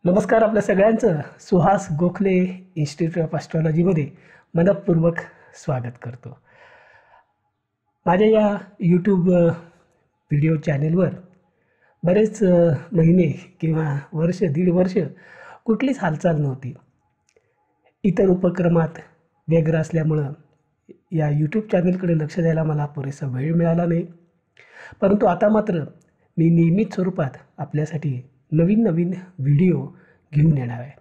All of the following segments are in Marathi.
नमस्कार. आपल्या सगळ्यांचं सुहास गोखले इन्स्टिट्यूट ऑफ ॲस्ट्रॉलॉजीमध्ये मनपूर्वक स्वागत करतो. माझ्या या यूट्यूब व्हिडिओ चॅनेलवर बरेच महिने किंवा वर्ष दीड वर्ष कुठलीच हालचाल नव्हती. इतर उपक्रमात व्यग्र असल्यामुळं या यूट्यूब चॅनेलकडे लक्ष द्यायला मला पुरेसा वेळ मिळाला नाही. परंतु आता मात्र मी नियमित स्वरूपात आपल्यासाठी नवीन नवीन व्हिडिओ घेऊन येणार आहे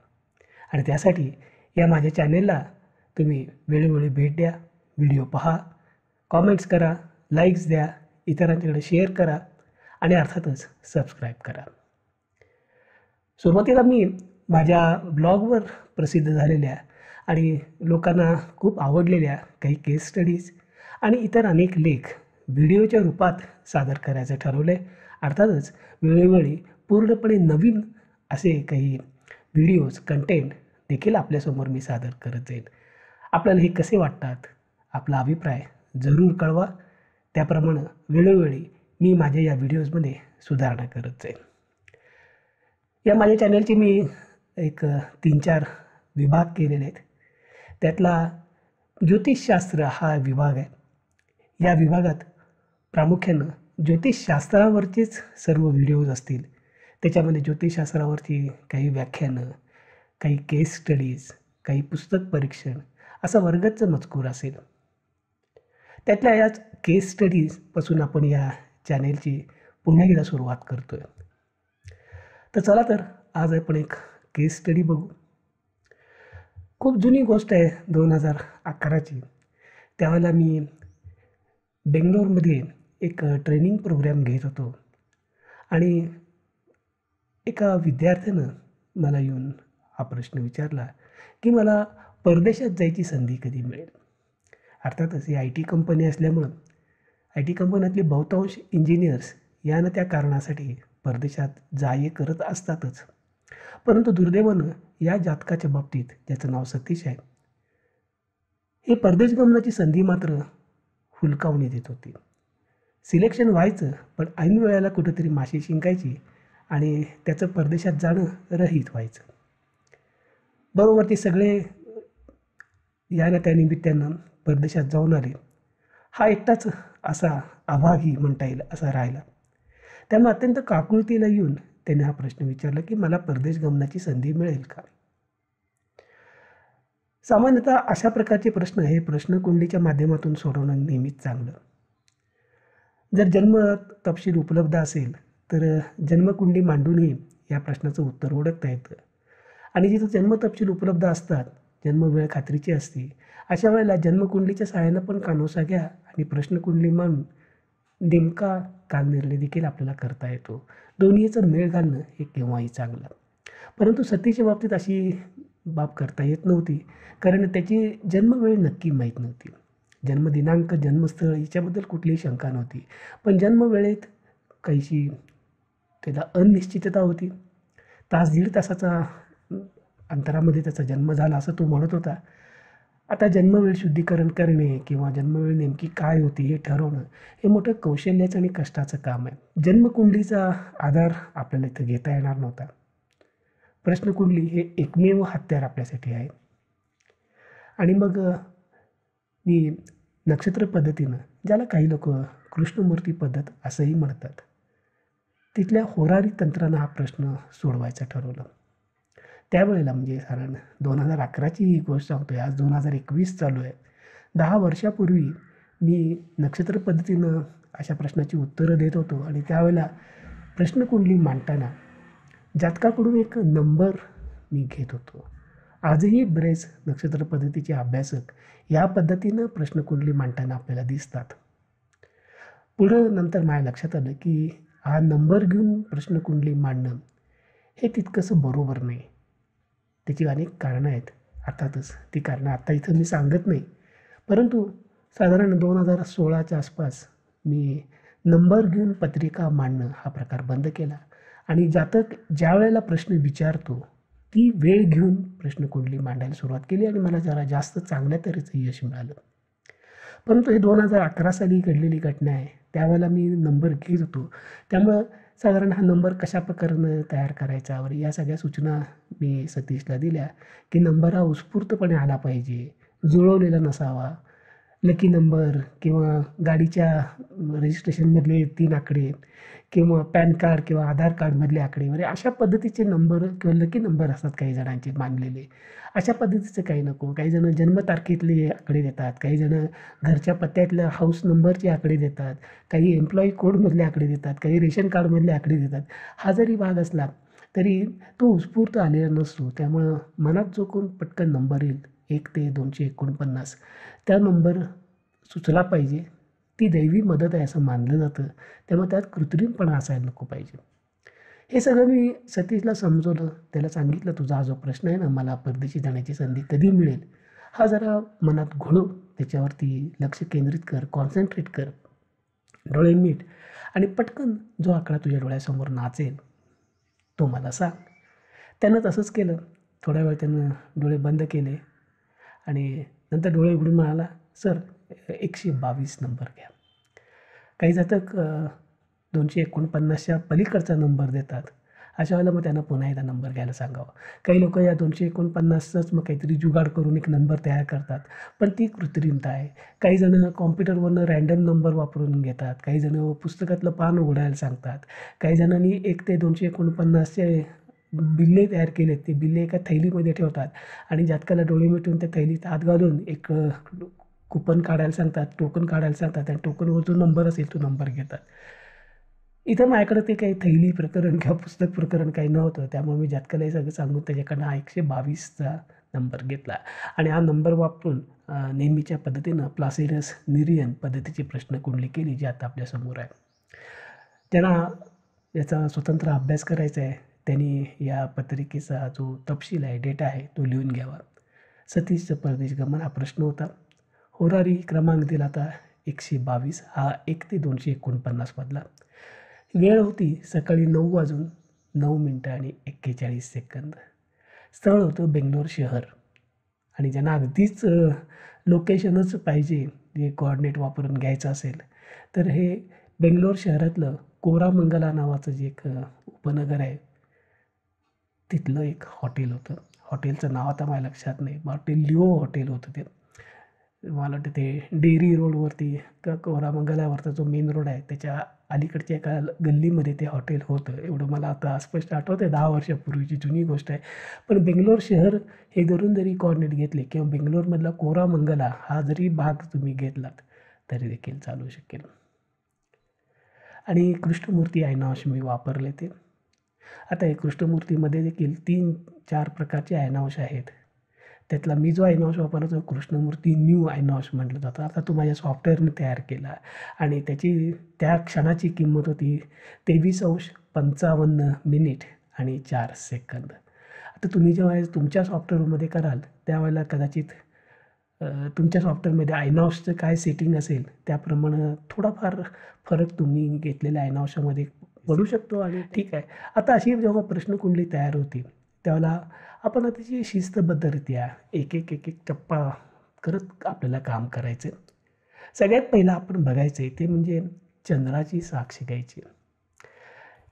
आणि त्यासाठी या माझ्या चॅनेलला तुम्ही वेळोवेळी भेट द्या, व्हिडिओ पहा, कॉमेंट्स करा, लाईक्स द्या, इतरांच्याकडे शेअर करा आणि अर्थातच सबस्क्राईब करा. सुरुवातीला मी माझ्या ब्लॉगवर प्रसिद्ध झालेल्या आणि लोकांना खूप आवडलेल्या काही केस स्टडीज आणि इतर अनेक लेख व्हिडिओच्या रूपात सादर करायचं ठरवलं आहे. अर्थातच वेळोवेळी पूर्णपणे नवीन असे काही व्हिडिओज कंटेंट देखील आपल्यासमोर मी सादर करत जाईल. आपल्याला हे कसे वाटतात, आपला अभिप्राय जरूर कळवा. त्याप्रमाणे वेळोवेळी मी माझ्या या व्हिडिओजमध्ये सुधारणा करत जाईल. या माझ्या चॅनलचे मी एक 3-4 विभाग केलेले आहेत. त्यातला ज्योतिषशास्त्र हा विभाग आहे. या विभागात प्रामुख्यानं ज्योतिषशास्त्रावरचेच सर्व व्हिडिओज असतील. त्याच्यामध्ये ज्योतिषशास्त्रावरची काही व्याख्यानं, काही केस स्टडीज, काही पुस्तक परीक्षण असा वर्गच मजकूर असेल. त्यातल्या याच केस स्टडीजपासून आपण या चॅनेलची पुन्हा एकदा सुरुवात करतो आहे. तर चला तर आज आपण एक केस स्टडी बघू. खूप जुनी गोष्ट आहे, 2011ची. त्यावेळेला मी बेंगलोरमध्ये एक ट्रेनिंग प्रोग्रॅम घेत होतो आणि एका विद्यार्थ्यानं मला येऊन हा प्रश्न विचारला की मला परदेशात जायची संधी कधी मिळेल. अर्थातच ही IT कंपनी असल्यामुळं IT कंपन्यातले बहुतांश इंजिनियर्स यानं त्या कारणासाठी परदेशात जा-ये करत असतातच. परंतु दुर्दैवानं या जातकाच्या बाबतीत, ज्याचं नाव सतीश आहे, हे परदेश गमनाची संधी मात्र हुलकावणी देत होती. सिलेक्शन व्हायचं, पण ऐन वेळेला कुठंतरी माशी शिंकायची आणि त्याचं परदेशात जाणं रहित व्हायचं. बरोबर ते सगळे यानं त्या निमित्तानं परदेशात जाऊन आले. हा एकटाच असा अभागी म्हणता येईल असा राहिला. त्यामुळे अत्यंत काकुळतीला येऊन त्याने हा प्रश्न विचारला की मला परदेश गमनाची संधी मिळेल का. सामान्यतः अशा प्रकारचे प्रश्न हे प्रश्नकुंडलीच्या माध्यमातून सोडवणं नेहमीच चांगलं. जर जन्म तपशील उपलब्ध असेल तर जन्मकुंडली मांडूनही या प्रश्नाचं उत्तर ओळखता येतं. आणि जिथं जन्म तपशील उपलब्ध असतात, जन्मवेळ खात्रीची असते, अशा वेळेला जन्मकुंडलीच्या सहाय्यानं पण कानोसा घ्या आणि प्रश्नकुंडली मांडून नेमका कालनिर्णय देखील आपल्याला करता येतो. दोन्हीचं मेळ घालणं हे केव्हाही चांगलं. परंतु सतीच्या बाबतीत अशी बाब करता येत नव्हती, कारण त्याची जन्मवेळ नक्की माहीत नव्हती. जन्मदिनांक, जन्मस्थळ याच्याबद्दल कुठलीही शंका नव्हती, पण जन्मवेळेत काहीशी त्याला अनिश्चितता होती. तास दीड तासाचा अंतरामध्ये त्याचा जन्म झाला असं तो म्हणत होता. आता जन्मवेळ शुद्धीकरण करणे किंवा जन्मवेळ नेमकी काय होती हे ठरवणं हे मोठं कौशल्याचं आणि कष्टाचं काम आहे. जन्मकुंडलीचा आधार आपल्याला इथं घेता येणार नव्हता. प्रश्नकुंडली हे एकमेव हत्यार आपल्यासाठी आहे. आणि मग मी नक्षत्र पद्धतीनं, ज्याला काही लोक कृष्णमूर्ती पद्धत असंही म्हणतात, तिथल्या होरारी तंत्रानं हा प्रश्न सोडवायचा ठरवलं. त्यावेळेला म्हणजे साधारण 2011ची ही गोष्ट सांगतोय, आज 2021 चालू आहे. 10 वर्षापूर्वी मी नक्षत्र पद्धतीनं अशा प्रश्नाची उत्तरं देत होतो आणि त्यावेळेला प्रश्नकुंडली मांडताना जातकाकडून एक नंबर मी घेत होतो. आजही बरेच नक्षत्र पद्धतीचे अभ्यासक या पद्धतीनं प्रश्नकुंडली मांडताना आपल्याला दिसतात. पुढं नंतर माझ्या लक्षात आलं की हा नंबर घेऊन प्रश्नकुंडली मांडणं हे तितकंसं बरोबर नाही. त्याची अनेक कारणं आहेत. अर्थातच ती कारणं आत्ता इथं मी सांगत नाही, परंतु साधारण 2016च्या आसपास मी नंबर घेऊन पत्रिका मांडणं हा प्रकार बंद केला आणि जातक ज्या वेळेला प्रश्न विचारतो ती वेळ घेऊन प्रश्नकुंडली मांडायला सुरुवात केली आणि मला जरा जास्त चांगल्या तऱ्हेचं यश मिळालं. परंतु हे 2011 साली घडलेली घटना आहे. त्यावेळेला मी नंबर घेत होतो, त्यामुळं साधारण हा नंबर कशा प्रकारे तयार करायचा वगैरे या सगळ्या सूचना मी सतीशला दिल्या, की नंबर हा उत्स्फूर्तपणे आला पाहिजे, जुळवलेला नसावा. लकी नंबर किंवा गाडीच्या रजिस्ट्रेशनमधले 3 आकडे किंवा पॅन कार्ड किंवा आधार कार्डमधले आकडे वगैरे अशा पद्धतीचे नंबर किंवा लकी नंबर असतात काही जणांचे मानलेले. अशा पद्धतीचं काही नको. काही जण जन्मतारखेतले आकडे देतात, काही जण घरच्या पत्त्यातल्या हाऊस नंबरचे आकडे देतात, काही एम्प्लॉयी कोडमधले आकडे देतात, काही रेशन कार्डमधले आकडे देतात. हा जरी भाग असला तरी तो उत्स्फूर्त आलेला नसतो. त्यामुळं मनात जो कोण पटकन नंबर येईल 1 ते 249 त्या नंबर सुचला पाहिजे. ती दैवी मदत आहे असं मानलं जातं. त्यामुळे त्यात कृत्रिमपणा असायला नको पाहिजे. हे सगळं मी सतीशला समजवलं. त्याला सांगितलं, तुझा हा जो प्रश्न आहे ना, मला परदेशी जाण्याची संधी कधी मिळेल, हा जरा मनात घोळव. त्याच्यावरती लक्ष केंद्रित कर, कॉन्सन्ट्रेट कर, डोळे मीट आणि पटकन जो आकडा तुझ्या डोळ्यासमोर नाचेल तो मला सांग. त्यानं तसंच केलं. थोड्या वेळ त्यानं डोळे बंद केले आणि नंतर डोळे उघडून म्हणाला, सर 122 नंबर घ्या. काही जातक 249च्या पलीकडचा नंबर देतात. अशा वेळेला मग त्यांना पुन्हा एकदा नंबर घ्यायला सांगावं. काही लोकं या 249चंच मग काहीतरी जुगाड करून एक नंबर तयार करतात, पण ती कृत्रिमता आहे. काही जण कॉम्प्युटरवरनं रँडम नंबर वापरून घेतात, काही जण पुस्तकातलं पान उघडायला सांगतात, काही जणांनी 1 ते 249चे बिल्ले तयार केलेत. ते बिल्ले एका थैलीमध्ये ठेवतात आणि जातकाला डोळे मिटून त्या थैलीत हात घालून एक कुपन काढायला सांगतात, टोकन काढायला सांगतात आणि टोकनवर जो नंबर असेल तो नंबर घेतात. इथं माझ्याकडे ते काही थैली प्रकरण किंवा पुस्तक प्रकरण काही नव्हतं. त्यामुळे मी जातकाला हे सगळं सांगून त्याच्याकडनं हा 122चा नंबर घेतला आणि हा नंबर वापरून नेहमीच्या पद्धतीनं प्लासिडस निरियन पद्धतीची प्रश्नकुंडली केली, जी आता आपल्यासमोर आहे. ज्यांना याचा स्वतंत्र अभ्यास करायचा आहे त्यांनी या पत्रिकेचा जो तपशील आहे, डेटा आहे, तो लिहून घ्यावा. सतीशचं परदेश गमन हा प्रश्न होता. होरारी क्रमांक दिला होता 122, हा 1 ते 249 मधला. वेळ होती सकाळी 9:09 आणि 41 स्थळ होतं बेंगलोर शहर. आणि ज्यांना अगदीच लोकेशनच पाहिजे, जे कोऑर्डिनेट वापरून घ्यायचं असेल, तर हे बेंगलोर शहरातलं कोरामंगला नावाचं जे एक उपनगर आहे, तिथलं एक हॉटेल होतं. हॉटेलचं नाव आता माझ्या लक्षात नाही. हॉटेल लिओ हॉटेल होतं ते. मला वाटतं ते डेअरी रोडवरती कोरामंगलावरचा जो मेन रोड आहे त्याच्या अलीकडच्या एका गल्लीमध्ये ते हॉटेल होतं. एवढं मला आता स्पष्ट आठवतं आहे. 10 वर्षापूर्वीची जुनी गोष्ट आहे. पण बेंगलोर शहर हे धरून जरी कोऑर्डिनेट घेतले किंवा बेंगलोरमधला कोरामंगला हा जरी भाग तुम्ही घेतलात तरी देखील चालू शकेल. आणि कृष्णमूर्ती आयनॉश मी वापरले ते. आता हे कृष्णमूर्तीमध्ये देखील 3-4 प्रकारचे आयनॉश आहेत. त्यातला मी जो आयनॉश वापरला तो कृष्णमूर्ती न्यू आयनॉश म्हटलं जातं. आता तो माझ्या सॉफ्टवेअरने तयार केला आणि त्याची त्या क्षणाची किंमत होती 23:55 आणि 4 आता तुम्ही जेव्हा तुमच्या सॉफ्टवेअरमध्ये कराल त्यावेळेला कदाचित तुमच्या सॉफ्टवेअरमध्ये आयनॉशचं काय सेटिंग असेल त्याप्रमाणे थोडाफार फरक तुम्ही घेतलेल्या आयनॉशमध्ये पडू शकतो. आणि ठीक आहे. आता अशी जेव्हा प्रश्नकुंडली तयार होती त्यावेळेला आपण अतिशय शिस्तबद्धरित्या एक टप्पा करत आपल्याला काम करायचं. सगळ्यात पहिलं आपण बघायचं आहे ते म्हणजे चंद्राची साक्ष घ्यायची.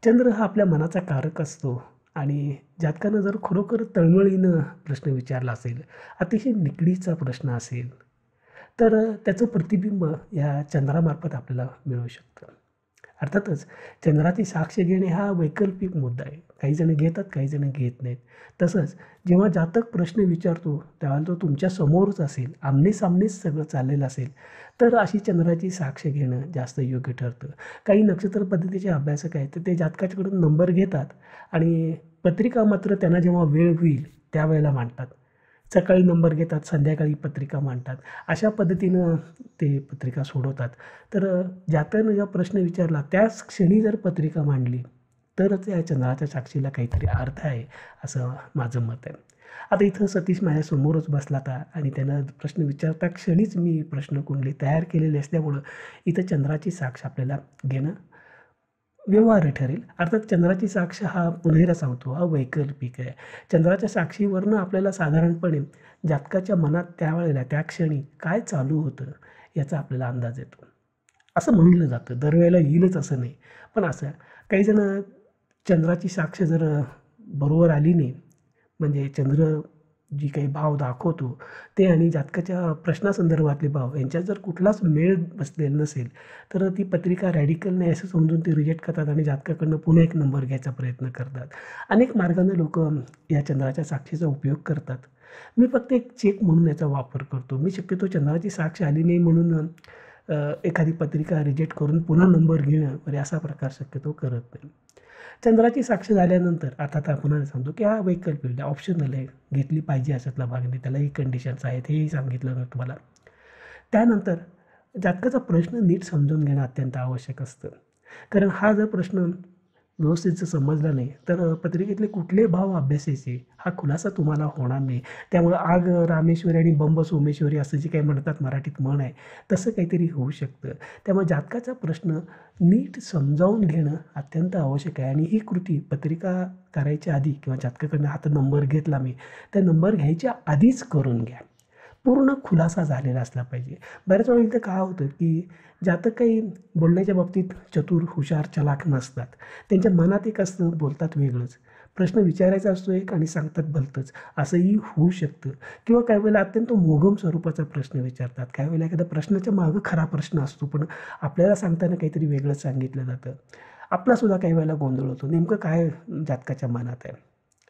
चंद्र हा आपल्या मनाचा कारक असतो आणि जातकानं जर खरोखर तळमळीनं प्रश्न विचारला असेल, अतिशय निकडीचा प्रश्न असेल, तर त्याचं प्रतिबिंब या चंद्रामार्फत आपल्याला मिळू शकतं. अर्थातच चंद्राची साक्ष घेणे हा वैकल्पिक मुद्दा आहे. काही जण घेतात, काही जण घेत नाहीत. तसंच जेव्हा जातक प्रश्न विचारतो त्यावेळेला तो तुमच्या समोरच असेल, आमनेसामनेच सगळं चाललेलं असेल, तर अशी चंद्राची साक्ष घेणं जास्त योग्य ठरतं. काही नक्षत्र पद्धतीचे अभ्यासक आहेत तर ते जातकाच्याकडून नंबर घेतात आणि पत्रिका मात्र त्यांना जेव्हा वेळ होईल त्यावेळेला मांडतात. सकाळी नंबर घेतात, संध्याकाळी पत्रिका मांडतात. अशा पद्धतीनं ते पत्रिका सोडवतात. तर जातकानं जेव्हा प्रश्न विचारला त्याच क्षणी जर पत्रिका मांडली तरच या चंद्राच्या साक्षीला काहीतरी अर्थ आहे असं माझं मत आहे. आता इथं सतीश माझ्यासमोरच बसला होता आणि त्यानं प्रश्न विचारता क्षणीच मी प्रश्नकुंडली तयार केलेली असल्यामुळं इथं चंद्राची साक्ष आपल्याला घेणं व्यवहार्य ठरेल. अर्थात चंद्राची साक्ष हा पुन्हा एकदा सांगतो हा वैकल्पिक आहे. चंद्राच्या साक्षीवरनं आपल्याला साधारणपणे जातकाच्या मनात त्यावेळेला त्या क्षणी काय चालू होतं याचा आपल्याला अंदाज येतो. असं म्हणलं जातं. दरवेळेला येईलच असं नाही. पण असं काही जण चंद्राची साक्ष जर बरोबर आली नाही, म्हणजे चंद्र जी काही भाव दाखवतो ते आणि जातकाच्या प्रश्नासंदर्भातले भाव यांच्यात जर कुठलाच मेळ बसलेला नसेल, तर ती पत्रिका रॅडिकल नाही असं समजून ती रिजेक्ट करतात आणि जातकाकडनं पुन्हा एक नंबर घ्यायचा प्रयत्न करतात. अनेक मार्गाने लोकं या चंद्राच्या साक्षीचा उपयोग करतात. मी फक्त एक चेक म्हणून याचा वापर करतो. मी शक्यतो चंद्राची साक्ष आली नाही म्हणून एखादी पत्रिका रिजेक्ट करून पुन्हा नंबर घेणं वगैरे असा प्रकार शक्यतो करत नाही. चंद्राची साक्ष झाल्यानंतर अर्थात आपण सांगतो की हा वैकल्पिक ऑप्शनल आहे, घेतली पाहिजे अशातला भाग नाही, त्यालाही कंडिशन्स आहेत हेही सांगितलं मी तुम्हाला. त्यानंतर जातकाचा प्रश्न नीट समजून घेणं अत्यंत आवश्यक असतं, कारण हा जर प्रश्न व्यवस्थित जर समजला नाही तर पत्रिकेतले कुठले भाव अभ्यासायचे हा खुलासा तुम्हाला होणार नाही. त्यामुळं आग रामेश्वरी आणि बंब सोमेश्वरी असं जे काही म्हणतात मराठीत म्हण आहे, तसं काहीतरी होऊ शकतं. त्यामुळे जातकाचा प्रश्न नीट समजावून घेणं अत्यंत आवश्यक आहे आणि ही कृती पत्रिका करायच्या आधी किंवा जातकाकडनं आता नंबर घेतला मी, त्या नंबर घ्यायच्या आधीच करून घ्या. पूर्ण खुलासा झालेला असला पाहिजे. बऱ्याच वेळा इथं काय होतं की जातक काही बोलण्याच्या बाबतीत चतुर, हुशार, चलाख नसतात. त्यांच्या मनात एक असतं, बोलतात वेगळंच. प्रश्न विचारायचा असतो एक आणि सांगतात भलतंच, असंही होऊ शकतं. किंवा काही वेळेला अत्यंत मोघम स्वरूपाचा प्रश्न विचारतात. काही वेळेला एखाद्या प्रश्नाच्या मागं खरा प्रश्न असतो, पण आपल्याला सांगताना काहीतरी वेगळंच सांगितलं जातं. आपलासुद्धा काही वेळेला गोंधळ होतो. नेमकं काय जातकाच्या मनात आहे?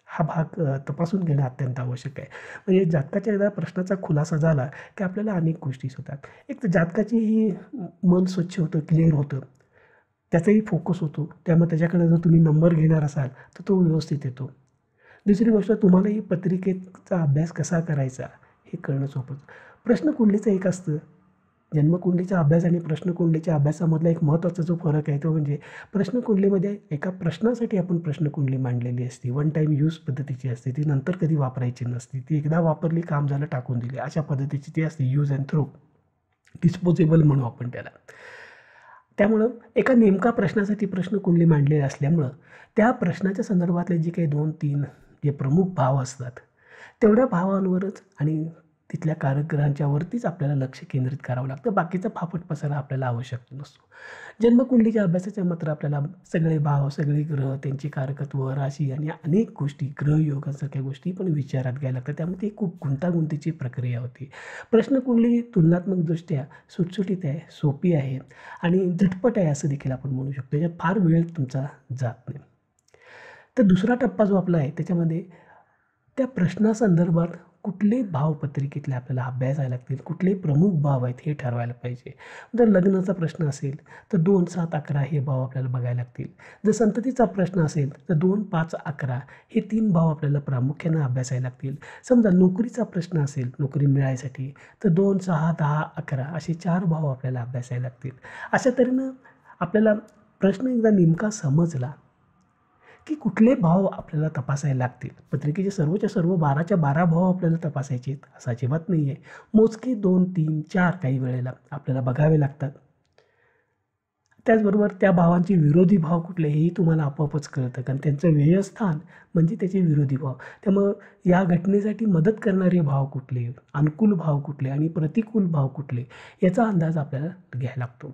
हा भाग तपासून घेणं अत्यंत आवश्यक आहे. म्हणजे जातकाच्या एकदा प्रश्नाचा खुलासा झाला की आपल्याला अनेक गोष्टी होतात. एक तर जातकाचीही मन स्वच्छ होतं, क्लिअर होतं. त्याचाही फोकस होतो. त्यामुळे त्याच्याकडे जर तुम्ही नंबर घेणार असाल तर तो व्यवस्थित येतो. दुसरी गोष्ट, तुम्हालाही पत्रिकेचा अभ्यास कसा करायचा हे कळणं सोपं. प्रश्नकुंडलीचं एक असतं, जन्मकुंडलीचा अभ्यास आणि प्रश्नकुंडलीच्या अभ्यासामधला एक महत्त्वाचा जो फरक आहे तो म्हणजे प्रश्नकुंडलीमध्ये एका प्रश्नासाठी आपण प्रश्नकुंडली मांडलेली असते. वन टाईम यूज पद्धतीची असते. ती नंतर कधी वापरायची नसते. ती एकदा वापरली, काम झालं, टाकून दिली, अशा पद्धतीची ती असते. यूज अँड थ्रो, डिस्पोजेबल म्हणू आपण त्याला. त्यामुळं एका नेमका प्रश्नासाठी प्रश्नकुंडली मांडलेली असल्यामुळं त्या प्रश्नाच्या संदर्भातले जे काही 2-3 जे प्रमुख भाव असतात तेवढ्या भावांवरच आणि तिथल्या कारकग्रहांच्यावरतीच आपल्याला लक्ष केंद्रित करावं लागतं. बाकीचा फापट पसारा आपल्याला आवश्यक नसतो. जन्मकुंडलीच्या अभ्यासाच्या मात्र आपल्याला सगळे भाव, सगळे ग्रह, त्यांची कारकत्व, राशी आणि अनेक गोष्टी, ग्रहयोगासारख्या गोष्टी पण विचारात घ्यायला लागतात. त्यामुळे ती खूप गुंतागुंतीची प्रक्रिया होती. प्रश्नकुंडली तुलनात्मकदृष्ट्या सुटसुटीत आहे, सोपी आहे आणि झटपट आहे असं देखील आपण म्हणू शकतो. याच्यात फार वेळ तुमचा जात नाही. तर दुसरा टप्पा जो आपला आहे त्याच्यामध्ये त्या प्रश्नासंदर्भात कुठले भाव पत्रिकेतले आपल्याला अभ्यासायला लागतील, कुठले प्रमुख भाव आहेत हे ठरवायला पाहिजे. जर लग्नाचा प्रश्न असेल तर 2, 7, 11 हे भाव आपल्याला बघायला लागतील. जर संततीचा प्रश्न असेल तर 2, 5, 11 हे 3 भाव आपल्याला प्रामुख्यानं अभ्यासायला लागतील. समजा नोकरीचा प्रश्न असेल, नोकरी मिळायसाठी, तर 2, 6, 10, 11 असे 4 भाव आपल्याला अभ्यासायला लागतील. अशा तऱ्हेनं आपल्याला प्रश्न एकदा नेमका समजला की कुठले भाव आपल्याला तपासायला लागतील. पत्रिकेचे सर्वच्या सर्व 12च्या 12 भाव आपल्याला तपासायचे आहेत असं अजिबात नाही आहे. मोजके 2, 3, 4 काही वेळेला आपल्याला बघावे लागतात. त्याचबरोबर त्या भावांचे विरोधी भाव कुठले हेही तुम्हाला आपोआपच कळतं, कारण त्यांचं व्ययस्थान म्हणजे त्याचे विरोधी भाव. त्यामुळं या घटनेसाठी मदत करणारे भाव कुठले, अनुकूल भाव कुठले आणि प्रतिकूल भाव कुठले याचा अंदाज आपल्याला घ्यायला लागतो.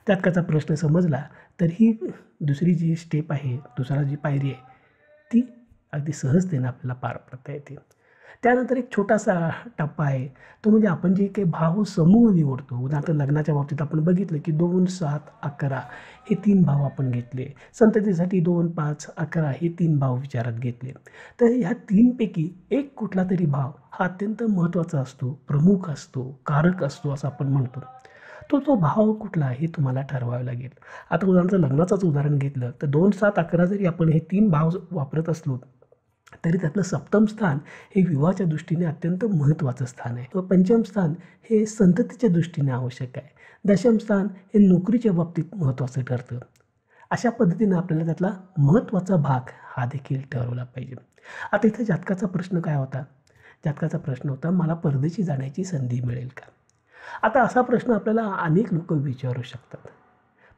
जातकाचा प्रश्न समजला तर ही दुसरी जी स्टेप आहे, दुसरा जी पायरी आहे ती अगदी सहजतेनं आपल्याला पार पडता येते. त्यानंतर एक छोटासा टप्पा आहे, तो म्हणजे आपण जे काही भाव समूह निवडतो. उदाहरणार्थ लग्नाच्या बाबतीत आपण बघितलं की 2, 7, 11 हे 3 भाव आपण घेतले. संततीसाठी 2, 5, 11 हे 3 भाव विचारात घेतले. तर ह्या 3पैकी एक कुठला तरी भाव हा अत्यंत महत्त्वाचा असतो, प्रमुख असतो, कारक असतो असं आपण म्हणतो. तो भाव कुठला हे तुम्हाला ठरवावं लागेल. आता उदाहरणार्थ लग्नाचंच उदाहरण घेतलं तर 2, 7, 11 जरी आपण हे 3 भाव वापरत असलो तरी त्यातलं सप्तम स्थान हे विवाहाच्या दृष्टीने अत्यंत महत्त्वाचं स्थान आहे. व पंचम स्थान हे संततीच्या दृष्टीने आवश्यक आहे. दशम स्थान हे नोकरीच्या बाबतीत महत्त्वाचं ठरतं. अशा पद्धतीनं आपल्याला त्यातला महत्त्वाचा भाग हा देखील ठरवला पाहिजे. आता इथं जातकाचा प्रश्न काय होता? जातकाचा प्रश्न होता, मला परदेशी जाण्याची संधी मिळेल का? आता असा प्रश्न आपल्याला अनेक लोक विचारू शकतात.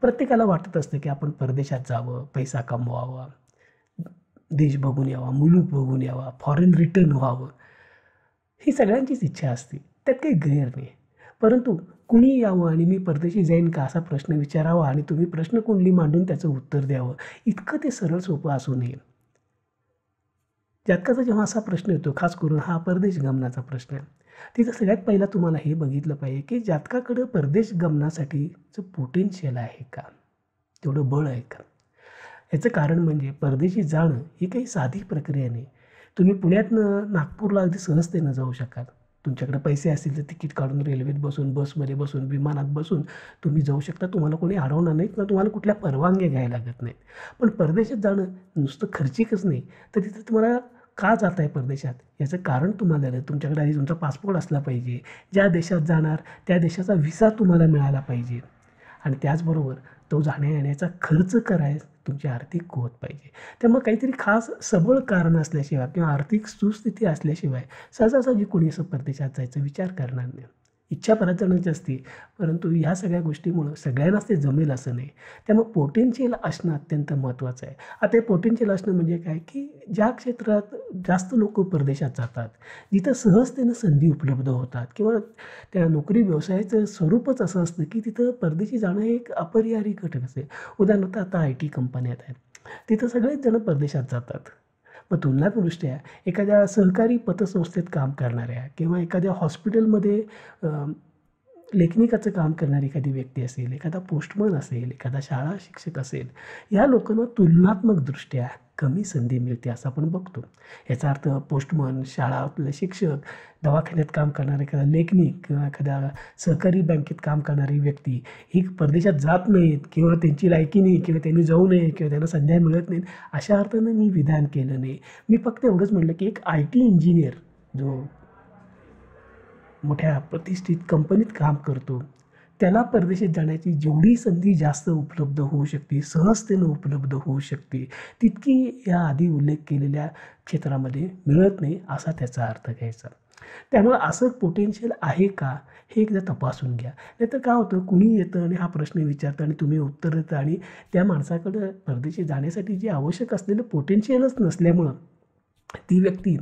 प्रत्येकाला वाटत असतं की आपण परदेशात जावं, पैसा कमवावा, देश बघून यावा, मुलूक बघून यावा, फॉरेन रिटर्न व्हावं. ही सगळ्यांचीच इच्छा असते, त्यात काही गैर नाही. परंतु कुणी यावं आणि मी परदेशी जाईन का असा प्रश्न विचारावा आणि तुम्ही प्रश्नकुंडली मांडून त्याचं उत्तर द्यावं, इतकं ते सरळ सोपं असू नये. जातकाचा जेव्हा असा प्रश्न येतो, खास करून हा परदेश गमनाचा प्रश्न आहे, तिथं सगळ्यात पहिला तुम्हाला हे बघितलं पाहिजे की जातकाकडं परदेश गमनासाठीचं पोटेन्शियल आहे का, तेवढं बळ आहे का. याचं कारण म्हणजे परदेशी जाणं ही काही साधी प्रक्रिया नाही. तुम्ही पुण्यातनं नागपूरला अगदी सहजतेनं जाऊ शकाल. तुमच्याकडे पैसे असतील तर तिकीट काढून रेल्वेत बसून, बसमध्ये बसून, विमानात बसून तुम्ही जाऊ शकता. तुम्हाला कोणी अडवणार नाही किंवा तुम्हाला कुठल्या परवानग्या घ्यायला लागत नाहीत. पण परदेशात जाणं नुसतं खर्चिकच नाही, तर तिथं तुम्हाला का जात आहे परदेशात याचं कारण तुम्हाला आलं. तुमच्याकडे आधी तुमचा पासपोर्ट असला पाहिजे. ज्या देशात जाणार त्या देशाचा व्हिसा तुम्हाला मिळाला पाहिजे आणि त्याचबरोबर तो जाण्या-येण्याचा खर्च करायला तुमची आर्थिक कुवत पाहिजे. त्यामुळे काहीतरी खास सबळ कारण असल्याशिवाय किंवा आर्थिक सुस्थिती असल्याशिवाय सहजासहजी कोणी असं परदेशात जायचा विचार करणार नाही. इच्छा बऱ्याच जणांची असते, परंतु ह्या सगळ्या गोष्टीमुळं सगळ्यांनाच ते जमेल असं नाही. त्यामुळे पोटेन्शियल असणं अत्यंत महत्त्वाचं आहे. आता हे पोटेन्शियल असणं म्हणजे काय, की ज्या क्षेत्रात जास्त लोकं परदेशात जातात, जिथं सहजतेनं संधी उपलब्ध होतात किंवा त्या नोकरी व्यवसायाचं स्वरूपच असं असतं, की तिथं परदेशी जाणं हे एक अपरिहार्य घटक असेल. उदाहरणार्थ आता IT कंपन्यात आहेत. तिथं सगळेच जण परदेशात जातात. मग तुलनात्मकदृष्ट्या एखाद्या सहकारी पतसंस्थेत काम करणाऱ्या किंवा एखाद्या हॉस्पिटलमध्ये लेखनिकाचं काम करणारी एखादी व्यक्ती असेल, एखादा पोस्टमन असेल, एखादा शाळा शिक्षक असेल, ह्या लोकांना तुलनात्मकदृष्ट्या कमी संधी मिळते असं आपण बघतो. याचा अर्थ पोस्टमन, शाळातले शिक्षक, दवाखान्यात काम करणारा एखादा लेखनिक किंवा एखाद्या सहकारी बँकेत काम करणारी व्यक्ती ही परदेशात जात नाहीत किंवा त्यांची लायकी नाही किंवा त्यांनी जाऊ नये किंवा त्यांना संध्या मिळत नाहीत अशा अर्थानं मी विधान केलं नाही. मी फक्त एवढंच म्हटलं की एक IT इंजिनियर जो मोठ्या प्रतिष्ठित कंपनीत काम करतो, त्याला परदेशात जाण्याची जेवढी संधी जास्त उपलब्ध होऊ शकते, सहजतेनं उपलब्ध होऊ शकते, तितकी या आधी उल्लेख केलेल्या क्षेत्रामध्ये मिळत नाही असा त्याचा अर्थ घ्यायचा. त्यामुळे असं पोटेन्शियल आहे का हे एकदा तपासून घ्या. नाहीतर काय होतं, कुणी येतं आणि हा प्रश्न विचारतं आणि तुम्ही उत्तर देता आणि त्या माणसाकडं परदेशी जाण्यासाठी जे आवश्यक असलेलं पोटेन्शियलच नसल्यामुळं ती व्यक्ती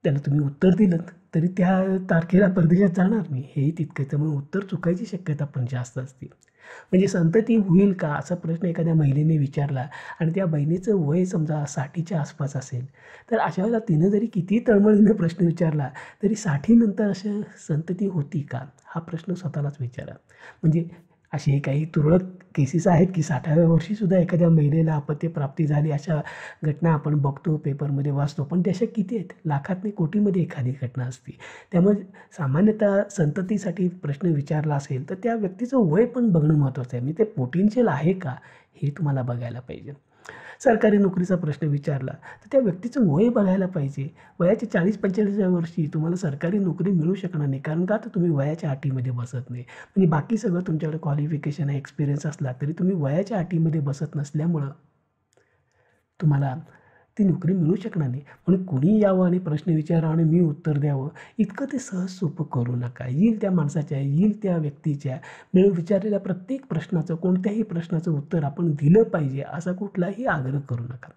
त्याला तुम्ही उत्तर दिलंत तरी त्या तारखेला परदेशात जाणार नाही हेही तितकं. त्यामुळे उत्तर चुकायची शक्यता पण जास्त असते. म्हणजे संतती होईल का असा प्रश्न एखाद्या महिलेने विचारला आणि त्या बहिणीचं वय समजा 60च्या आसपास असेल, तर अशा वेळेला तिनं जरी किती तळमळीनं प्रश्न विचारला तरी 60 नंतर असं संतती होती का हा प्रश्न स्वतःलाच विचारा. म्हणजे असे काही तुरळक केसेस आहेत की 60व्या वर्षीसुद्धा एखाद्या महिलेला अपत्यप्राप्ती झाली. अशा घटना आपण बघतो, पेपरमध्ये वाचतो. पण त्या अशा किती आहेत, लाखात नाही कोटीमध्ये एखादी घटना असते. त्यामुळे सामान्यतः संततीसाठी प्रश्न विचारला असेल तर त्या व्यक्तीचं वय पण बघणं महत्त्वाचं आहे. म्हणजे ते पोटेन्शियल आहे का हे तुम्हाला बघायला पाहिजे. सरकारी नोकरीचा प्रश्न विचारला तर त्या व्यक्तीचं वय बघायला पाहिजे. वयाच्या 40-45व्या वर्षी तुम्हाला सरकारी नोकरी मिळू शकणार नाही. कारण का तर तुम्ही वयाच्या अटीमध्ये बसत नाही. म्हणजे बाकी सगळं तुमच्याकडे क्वालिफिकेशन आहे, एक्सपिरियन्स असला तरी तुम्ही वयाच्या अटीमध्ये बसत नसल्यामुळं तुम्हाला ती नोकरी मिळू शकणार नाही. म्हणून कुणी यावं आणि प्रश्न विचारावं आणि मी उत्तर द्यावं इतकं ते सहज सोपं करू नका. येईल त्या माणसाच्या, येईल त्या व्यक्तीच्या विचारलेल्या प्रत्येक प्रश्नाचं, कोणत्याही प्रश्नाचं उत्तर आपण दिलं पाहिजे असा कुठलाही आग्रह करू नका.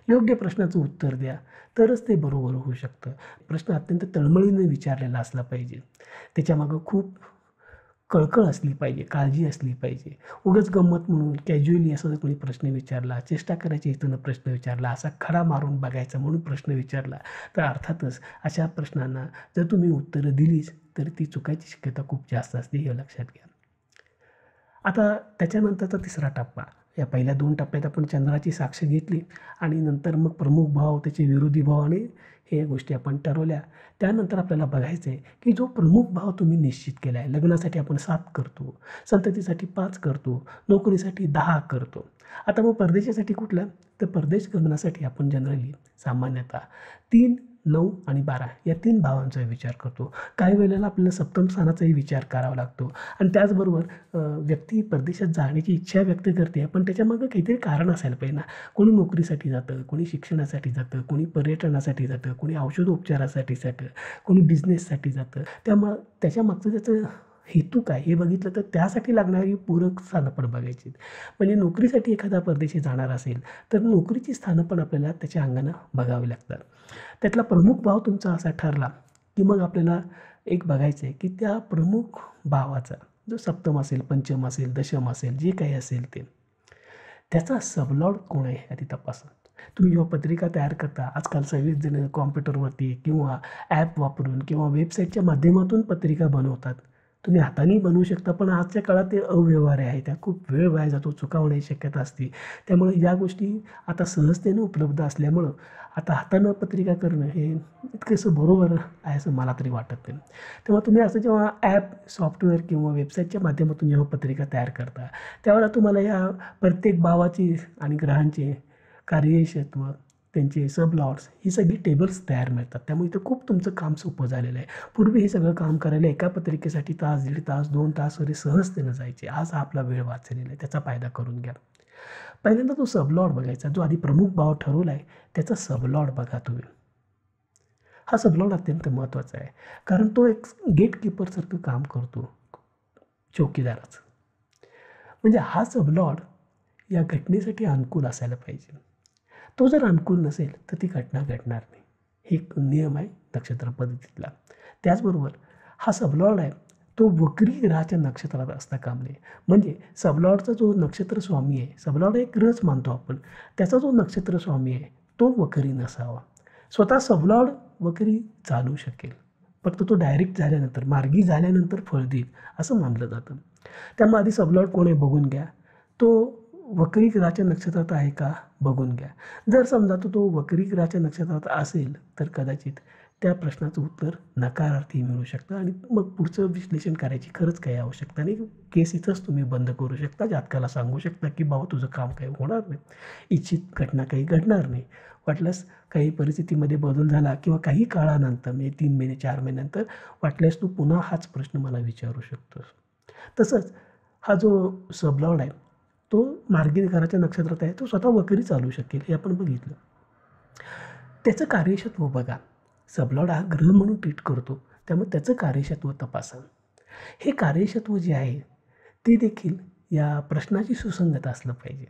योग्य प्रश्नाचं उत्तर द्या तरच ते बरोबर होऊ शकतं. प्रश्न अत्यंत तळमळीने विचारलेला असला पाहिजे. त्याच्यामागं खूप कळकळ असली पाहिजे, काळजी असली पाहिजे. उगाच गंमत म्हणून कॅज्युअली असं जर कोणी प्रश्न विचारला, चेष्टा करायची हेतूनं प्रश्न विचारला, असा खडा मारून बघायचा म्हणून प्रश्न विचारला, तर अर्थातच अशा प्रश्नांना जर तुम्ही उत्तरं दिलीच तर ती चुकायची शक्यता खूप जास्त असते, हे लक्षात घ्या. आता त्याच्यानंतरचा तिसरा टप्पा. या पहिल्या 2 टप्प्यात आपण चंद्राची साक्ष घेतली आणि नंतर मग प्रमुख भाव, त्याचे विरोधी भाव आणि हे गोष्टी आपण ठरवल्या. त्यानंतर आपल्याला बघायचं आहे की जो प्रमुख भाव तुम्ही निश्चित केला आहे, लग्नासाठी आपण 7 करतो, संततीसाठी 5 करतो, नोकरीसाठी 10 करतो. आता मग परदेशासाठी कुठला? तर परदेश गमनासाठी आपण जनरली सामान्यतः 3, 9 आणि 12 या 3 भावांचा विचार करतो. काही वेळेला आपल्याला सप्तम स्थानाचाही विचार करावा लागतो आणि त्याचबरोबर व्यक्ती परदेशात जाण्याची इच्छा व्यक्त करते, पण त्याच्यामागं काहीतरी कारण असायला पाहिजे ना. कोणी नोकरीसाठी जातं, कोणी शिक्षणासाठी जातं, कोणी पर्यटनासाठी जातं, कोणी औषधोपचारासाठी जातं, कोणी बिझनेससाठी जातं. त्यामुळं त्याच्यामागचं त्याचं हेतू काय हे बघितलं तर त्यासाठी लागणारी पूरक स्थानं पण बघायची. म्हणजे नोकरीसाठी एखादा परदेशी जाणार असेल तर नोकरीची स्थानं पण आपल्याला त्याच्या अंगानं बघावी लागतात. त्यातला प्रमुख भाव तुमचा असा ठरला की मग आपल्याला एक बघायचं आहे की त्या प्रमुख भावाचा जो सप्तम असेल, पंचम असेल, दशम असेल, जे काही असेल ते, त्याचा सबलॉर्ड कोण आहे आधी तपासा. तुम्ही जेव्हा पत्रिका तयार करता, आजकाल सगळेच जण कॉम्प्युटरवरती किंवा ॲप वापरून किंवा वेबसाईटच्या माध्यमातून पत्रिका बनवतात. तुम्ही हातानेही बनवू शकता, पण आजच्या काळात ते अव्यवहार्य आहे. त्या खूप वेळ वाया जातो, चुका होण्याची शक्यता असते. त्यामुळे या गोष्टी आता सहजतेने उपलब्ध असल्यामुळं आता हातानं पत्रिका करणं हे इतकंसं बरोबर आहे असं मला तरी वाटत नाही. तेव्हा तुम्ही असं जेव्हा ॲप, सॉफ्टवेअर किंवा वेबसाईटच्या माध्यमातून जेव्हा पत्रिका तयार करता, त्यावेळेला तुम्हाला या प्रत्येक भावाची आणि ग्रहांचे कार्यक्षेत्र, त्यांचे सबलॉट्स, ही सगळी टेबल्स तयार मिळतात. त्यामुळे इथं खूप तुमचं काम सोपं झालेलं आहे. पूर्वी हे सगळं काम करायला एका पत्रिकेसाठी तास, दीड तास, 2 तास वगैरे सहजतेनं जायचे. आज हा आपला वेळ वाचलेला आहे, त्याचा फायदा करून घ्या. पहिल्यांदा तो सबलॉट बघायचा, जो आधी प्रमुख भाव ठरवला आहे त्याचा सबलॉट बघा तुम्ही. हा सबलॉट अत्यंत महत्त्वाचा आहे, कारण तो एक गेटकीपरसारखं काम करतो, चौकीदाराचं. म्हणजे हा सबलॉट या घटनेसाठी अनुकूल असायला पाहिजे. तो जर अनुकूल नसेल तर ती घटना घडणार नाही. हे एक नियम आहे नक्षत्र पद्धतीतला. त्याचबरोबर हा सबलॉर्ड आहे तो वक्री ग्रहाच्या नक्षत्रात असता कामा नये. म्हणजे सबलॉर्डचा जो नक्षत्र स्वामी आहे, सबलॉर्ड एक ग्रहच मानतो आपण, त्याचा जो नक्षत्र स्वामी आहे तो वक्री नसावा. स्वतः सबलॉर्ड वक्री चालू शकेल, फक्त तो डायरेक्ट झाल्यानंतर, मार्गी झाल्यानंतर फळ देईल असं मानलं जातं. त्यामुळे आधी सबलॉर्ड कोण आहे बघून घ्या. तो वक्री ग्रहाच्या नक्षत्रात आहे का बघून घ्या. जर समजा तो वक्री ग्रहाच्या नक्षत्रात असेल तर कदाचित त्या प्रश्नाचं उत्तर नकारार्थी मिळू शकतं आणि मग पुढचं विश्लेषण करायची खरंच काही आवश्यकता नाही. केस इथंच तुम्ही बंद करू शकता. जातकाला सांगू शकता की बाबा तुझं काम काही होणार नाही, इच्छित घटना काही घडणार नाही. वाटल्यास काही परिस्थितीमध्ये बदल झाला किंवा काही काळानंतर म्हणजे 3 महिने 4 महिन्यानंतर वाटल्यास तू पुन्हा हाच प्रश्न मला विचारू शकतोस. तसंच हा जो सबलॉर्ड आहे तो मार्गी घराच्या नक्षत्रात आहे, तो स्वतः वक्री चालू शकेल हे आपण बघितलं. त्याचं कार्यक्षेत्र बघा. सबलॉर्ड हा ग्रह म्हणून ट्रीट करतो, त्यामुळे त्याचं कार्यक्षेत्र तपासा. हे कार्यक्षेत्र जे आहे ते देखील या प्रश्नाची सुसंगत असलं पाहिजे.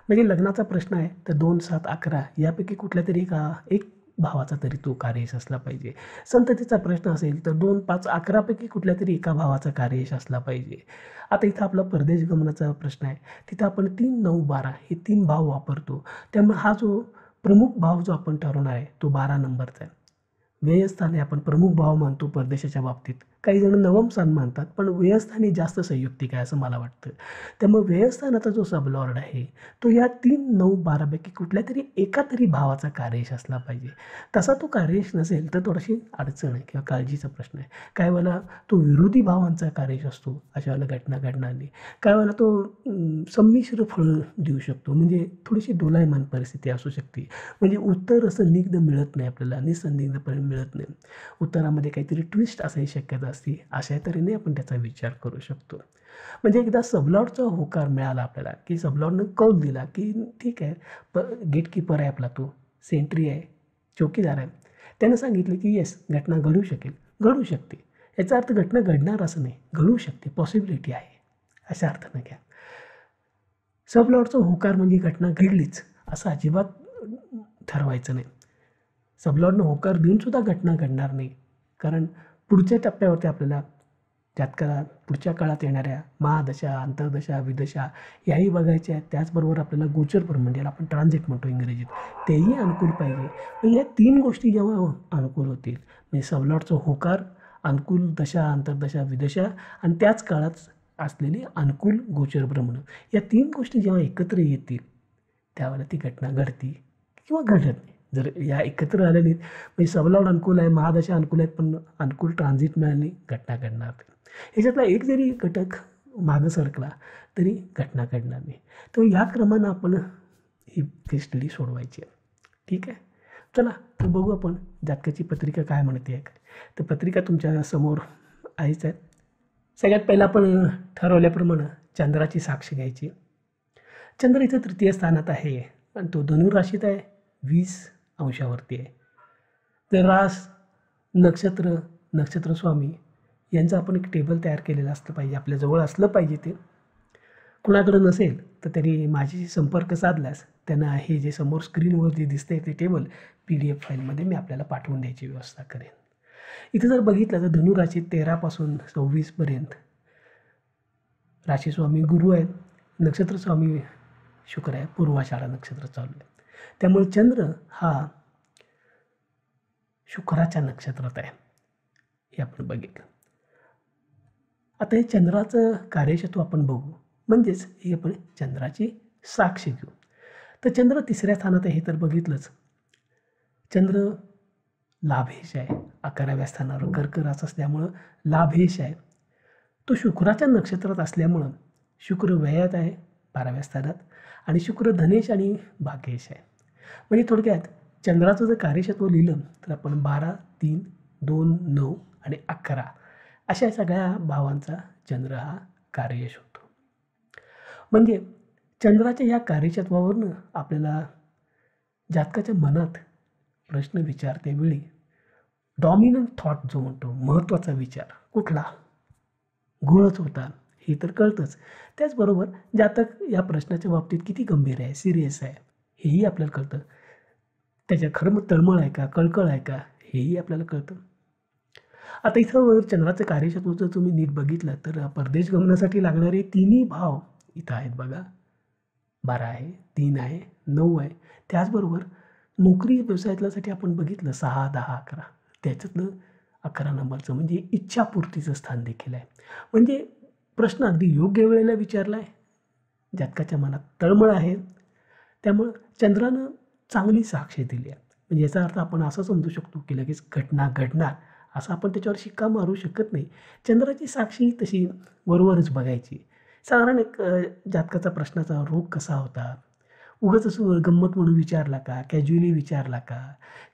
म्हणजे लग्नाचा प्रश्न आहे तर 2, 7, 11 यापैकी कुठल्या तरी एक भावाचा तरी तो कार्ययश असला पाहिजे. संततीचा प्रश्न असेल तर 2, 5, 11 पैकी कुठल्या तरी एका भावाचा कार्ययश असला पाहिजे. आता इथं आपला परदेश गमनाचा प्रश्न आहे, तिथं आपण 3, 9, 12 हे 3 भाव वापरतो. त्यामुळे हा जो प्रमुख भाव जो आपण ठरवणार आहे तो 12 नंबरचा आहे. व्ययस्थानी आपण प्रमुख भाव मानतो परदेशाच्या बाबतीत. काही जण नवम स्थान मानतात, पण व्ययस्थानी जास्त संयुक्तिक आहे असं मला वाटतं. त्यामुळे व्ययस्थानाचा जो सबलॉर्ड आहे तो या 3, 9, 12 पैकी कुठल्या तरी एका तरी भावाचा कार्ययश असला पाहिजे. तसा तो कार्ययश नसेल तर थोडीशी अडचण आहे किंवा काळजीचा प्रश्न आहे. काही वेळेला तो विरोधी भावांचा कार्ययश असतो, अशा वेळेला घटना घडणार नाही. काही वेळेला तो संमिश्र फळं देऊ शकतो, म्हणजे थोडीशी डोलायमान परिस्थिती असू शकते. म्हणजे उत्तर असं निग्ध मिळत नाही आपल्याला, निसंदिग्धपणे मिळत नाही. उत्तरामध्ये काहीतरी ट्विस्ट असायची शक्यता असते. अशा तऱ्हेने आपण त्याचा विचार करू शकतो. म्हणजे एकदा सबलॉर्डचा होकार मिळाला आपल्याला, की सबलॉर्डनं कौल दिला की ठीक आहे, गेटकीपर आहे आपला, तो सेंट्री आहे, चौकीदार आहे. त्यानं सांगितलं की येस घटना घडू शकेल, घडू शकते. याचा अर्थ घटना घडणार असं नाही, घडू शकते, पॉसिबिलिटी आहे अशा अर्थानं घ्या. सबलॉर्डचा होकार म्हणजे घटना घडलीच असं अजिबात ठरवायचं नाही. सबलॉर्डनं होकार देऊनसुद्धा घटना घडणार नाही, कारण पुढच्या टप्प्यावरती आपल्याला जातकाला पुढच्या काळात येणाऱ्या महादशा, अंतर्दशा, विदशा याही बघायच्या आहेत. त्याचबरोबर आपल्याला गोचर म्हणजे आपण ट्रान्झिट म्हणतो इंग्रजीत, तेही अनुकूल पाहिजे. म्हणजे या 3 गोष्टी जेव्हा अनुकूल होतील, म्हणजे सबलॉर्डचा होकार, अनुकूल दशा, अंतर्दशा, विदशा आणि त्याच काळात असलेली अनुकूल गोचर भ्रमण, या 3 गोष्टी जेव्हा एकत्र येतील त्यावेळेला ती घटना घडती किंवा घडत नाही. जर या एकत्र आल्या नाहीत, म्हणजे सबलॉर्ड अनुकूल आहे, महादशा अनुकूल आहेत, पण अनुकूल ट्रान्झिट मिळाली, घटना घडणार नाही. ह्याच्यातला एक जरी घटक मागं सरकला तरी घटना घडणार नाही. तर या क्रमानं आपण ही केस स्टडी सोडवायची आहे. ठीक आहे, चला तर बघू आपण जातकाची पत्रिका काय म्हणते आहे. तर पत्रिका तुमच्या समोर आहेच आहे. सगळ्यात पहिला आपण ठरवल्याप्रमाणे चंद्राची साक्ष घ्यायची. चंद्र इथं 3य स्थानात आहे आणि तो धनुराशीत आहे, 20 अंशावरती आहे. तर रास, नक्षत्र, नक्षत्रस्वामी यांचं आपण एक टेबल तयार केलेलं असलं पाहिजे, आपल्याजवळ असलं पाहिजे. ते कुणाकडं नसेल तर त्यांनी माझ्याशी संपर्क साधल्यास त्यांना हे जे समोर स्क्रीनवर जे दिसतंय ते टेबल PDF फाईलमध्ये मी आपल्याला पाठवून द्यायची व्यवस्था करेन. इथं जर बघितलं तर धनुराशी 13 पासून 26 पर्यंत राशीस्वामी गुरु आहेत, नक्षत्रस्वामी शुक्र आहे, पूर्वाषाढा नक्षत्र चालू आहे. त्यामुळे चंद्र हा शुक्राच्या नक्षत्रात आहे, हे आपण बघितलं. आता हे चंद्राचं कार्यक्षेत्र आपण बघू, म्हणजेच हे आपण चंद्राची साक्ष घेऊ. तर चंद्र 3ऱ्या स्थानात आहे हे तर बघितलंच. चंद्र लाभेश आहे, 11व्या स्थानावर कर्क रास असल्यामुळं लाभेश आहे. तो शुक्राच्या नक्षत्रात असल्यामुळं शुक्र व्ययात आहे 12व्या स्थानात, आणि शुक्र धनेश आणि भाग्येश आहे. म्हणजे थोडक्यात चंद्राचं जर कार्यक्षेत्र लिहिलं तर आपण 12, 3, 2, 9 आणि 11 अशा सगळ्या भावांचा चंद्र हा कार्ययश होतो. म्हणजे चंद्राच्या ह्या कार्यक्षेत्रावरनं आपल्याला जातकाच्या मनात प्रश्न विचारते वेळी डॉमिनंट थॉट जो म्हणतो, महत्त्वाचा विचार कुठला, घोळच होता हे तर कळतंच. त्याचबरोबर जातक या प्रश्नाच्या बाबतीत किती गंभीर आहे, सिरियस आहे हेही आपल्याला कळतं. त्याच्या खरं तळमळ आहे का, कळकळ आहे का, हेही आपल्याला कळतं. आता इथं चंद्राचं कार्यक्षेत्र जर तुम्ही नीट बघितलं तर परदेश गमनासाठी लागणारे तिन्ही भाव इथं आहेत बघा. 12 आहे, 3 आहे, 9 आहे. त्याचबरोबर नोकरी व्यवसायातल्यासाठी आपण बघितलं 6, 10, 11, त्याच्यातलं 11 नंबरचं म्हणजे इच्छापूर्तीचं स्थान देखील आहे. म्हणजे प्रश्न अगदी योग्य वेळेला विचारला आहे, जातकाच्या मनात तळमळ आहे, त्यामुळं चंद्रानं चांगली साक्ष दिली आहे. म्हणजे याचा अर्थ आपण असं समजू शकतो की लगेच घटना घडणार असं आपण त्याच्यावर शिक्का मारू शकत नाही. चंद्राची साक्षी तशी वरवरच बघायची. साधारण एक जातकाचा प्रश्नाचा रोग कसा होता, उगाच असं गंमत म्हणून विचारला का, कॅज्युअली विचारला का,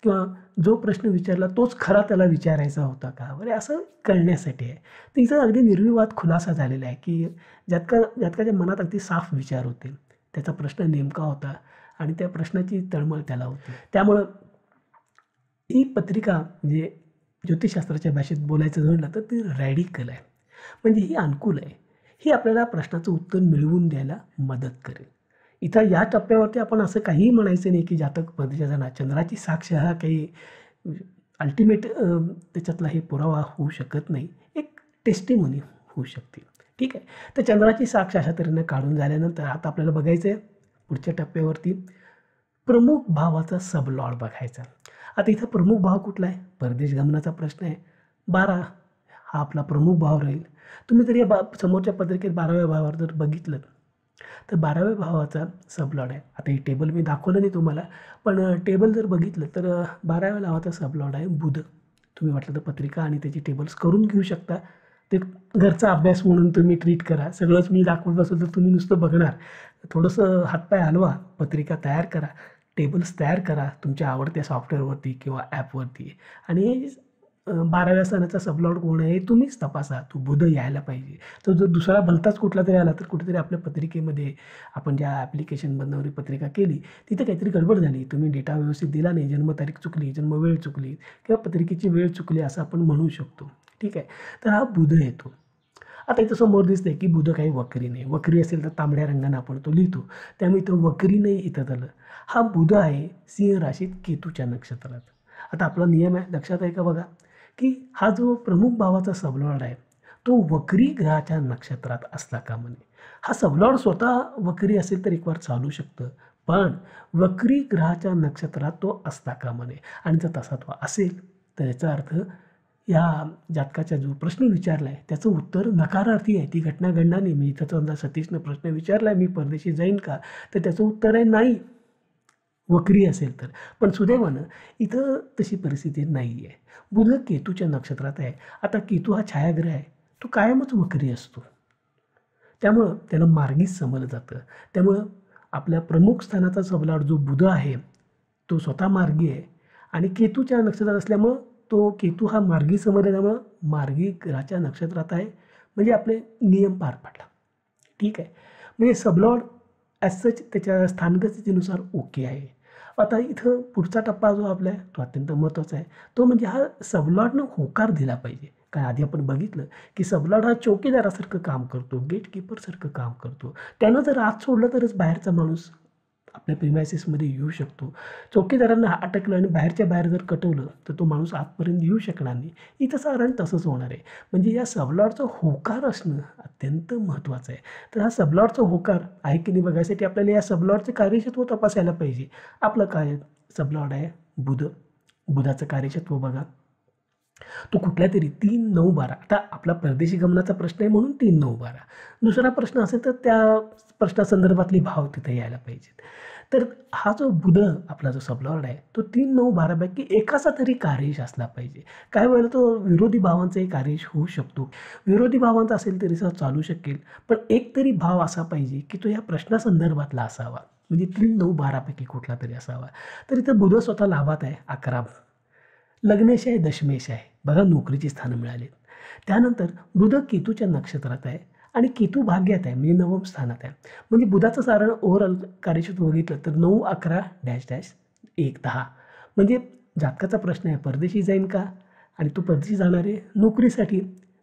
किंवा जो प्रश्न विचारला तोच खरा त्याला विचारायचा होता का वगैरे, असं कळण्यासाठी आहे. तर इथं अगदी निर्विवाद खुलासा झालेला आहे की जातकाच्या मनात अगदी साफ विचार होते, त्याचा प्रश्न नेमका होता आणि त्या प्रश्नाची तळमळ त्याला होती. त्यामुळं ही पत्रिका म्हणजे ज्योतिषशास्त्राच्या भाषेत बोलायचं झालं तर ती रॅडिकल आहे, म्हणजे ही अनुकूल आहे. ही आपल्याला प्रश्नाचं उत्तर मिळवून द्यायला मदत करेल. इथं या टप्प्यावरती आपण असं काहीही म्हणायचं नाही की जातक पद्धतीचा चंद्राची साक्ष हा काही अल्टिमेट त्याच्यातला हे पुरावा होऊ शकत नाही, एक टेस्टिमोनी होऊ शकते. ठीक आहे. तर चंद्राची साक्ष अशा तऱ्हेने काढून झाल्यानंतर आता आपल्याला बघायचं आहे पुढच्या टप्प्यावरती प्रमुख भावाचा सबलॉर्ड बघायचा. आता इथं प्रमुख भाव कुठला आहे, परदेश गमनाचा प्रश्न आहे. 12 हा आपला प्रमुख भाव राहील. तुम्ही जर या समोरच्या पत्रिकेत 12व्या भावावर जर बघितलं तर 12व्या भावाचा सबलॉर्ड आहे. आता हे टेबल मी दाखवलं नाही तुम्हाला, पण टेबल जर बघितलं तर 12व्या भावाचा सबलॉर्ड आहे बुध. तुम्ही वाटलं तर पत्रिका आणि त्याची टेबल्स करून घेऊ शकता. ते घरचा अभ्यास म्हणून तुम्ही ट्रीट करा. सगळंच मी दाखवत बसलं तर तुम्ही नुसतं बघणार. थोडंसं हातपाय हलवा, पत्रिका तयार करा, टेबल्स तयार करा तुमच्या आवडत्या सॉफ्टवेअरवरती किंवा ॲपवरती, आणि 12व्या स्थानाचा सबलॉर्ड कोण आहे हे तुम्हीच तपासा. तो बुध यायला पाहिजे. तो जर दुसरा भलताच कुठला तरी आला तर कुठेतरी आपल्या पत्रिकेमध्ये आपण ज्या ॲप्लिकेशनमधून पत्रिका केली तिथं काहीतरी गडबड झाली, तुम्ही डेटा व्यवस्थित दिला नाही, जन्मतारीख चुकली, जन्मवेळ चुकली किंवा पत्रिकेची वेळ चुकली असं आपण म्हणू शकतो. ठीक आहे. तर हा बुध येतो. आता इथं समोर दिसतंय की बुध काही वक्री नाही. वक्री असेल तर तांबड्या रंगाने आपण तो लिहितो, त्यामुळे इथं वक्री नाही इथं झालं. हा बुध आहे सिंह राशीत केतूच्या नक्षत्रात. आता आपला नियम आहे, लक्षात आहे का बघा, की हा जो प्रमुख भावाचा सबलॉर्ड आहे तो वक्री ग्रहाच्या नक्षत्रात असला कामा नये. हा सबलॉर्ड स्वतः वक्री असेल तर एक वार चालू शकतं, पण वक्री ग्रहाच्या नक्षत्रात तो असता कामा नये. आणि जर तसा तो असेल तर याचा अर्थ या जातकाचा जो प्रश्न विचारला आहे त्याचं उत्तर नकारार्थी आहे. ती घटना घडणार नाही. मी इथं समजा सतीशनं प्रश्न विचारला आहे मी परदेशी जाईन का, तर त्याचं उत्तर आहे नाही, वक्री असेल तर. पण सुदैवानं इथं तशी परिस्थिती नाही आहे. बुध केतूच्या नक्षत्रात आहे. आता केतू हा छायाग्रह आहे, तो कायमच वक्री असतो, त्यामुळं त्याला मार्गीच समजलं जातं. त्यामुळं आपल्या प्रमुख स्थानाचा सबलॉर्ड जो बुध आहे तो स्वतः मार्गी आहे आणि केतूच्या नक्षत्रात असल्यामुळं तो केतू हा मार्गी समजल्यामुळं मार्गी ग्रहाच्या नक्षत्रात आहे, म्हणजे आपले नियम पार पडला. ठीक आहे. म्हणजे सबलॉर्ड ॲज सच त्याच्या स्थानगतीनुसार ओके आहे. आता इथं पुढचा टप्पा जो आपला आहे तो अत्यंत महत्त्वाचा आहे. तो म्हणजे हा सबलॉर्डनं होकार दिला पाहिजे. काय आधी आपण बघितलं की सबलॉर्ड हा चौकीदारासारखं काम करतो, गेटकीपरसारखं काम करतो. त्यानं जर आत सोडलं तरच बाहेरचा माणूस आपल्या प्रिमायसेसमध्ये येऊ शकतो. चौकीदारांना अटकलं आणि बाहेरच्या बाहेर जर कटवलं तर तो माणूस आतपर्यंत येऊ शकणार नाही. इथं साधारण तसंच होणार आहे. म्हणजे या सबलॉटचा होकार असणं अत्यंत महत्त्वाचं आहे. तर हा सबलॉटचा होकार आहे की नाही बघायसाठी आपल्याला या सबलॉटचं कार्यक्षेत्र तपासायला पाहिजे. आपलं काय सबलॉट आहे बुध. बुधाचं कार्यक्षेत्र बघा, तो कुठल्या तरी 3-9-12. आता आपला परदेशी गमनाचा प्रश्न आहे म्हणून 3-9-12. दुसरा प्रश्न असेल तर त्या प्रश्नासंदर्भातले भाव तिथे यायला पाहिजेत. तर हा जो बुध आपला जो सबलॉर्ड आहे तो 3-9-12 पैकी एकाचा तरी कार्यश असला पाहिजे. काही वेळेला तो विरोधी भावांचाही कार्यश होऊ शकतो. विरोधी भावांचा असेल तरी चालू शकेल, पण एक तरी भाव असा पाहिजे की तो या प्रश्नासंदर्भातला असावा. म्हणजे 3-9-12 पैकी कुठला तरी असावा. तर इथं बुध स्वतः लाभात आहे 11. लग्नेश आहे, दशमेश आहे. बघा नोकरीची स्थानं मिळाली. त्यानंतर बुध केतूच्या नक्षत्रात आहे आणि केतू भाग्यात आहे म्हणजे 9व स्थानात आहे. म्हणजे बुधाचं सारण ओव्हरऑल कार्यक्षेत्र बघितलं तर 9-11-1-10. म्हणजे जातकाचा प्रश्न आहे परदेशी जाईन का, आणि तो परदेशी जाणार आहे नोकरीसाठी,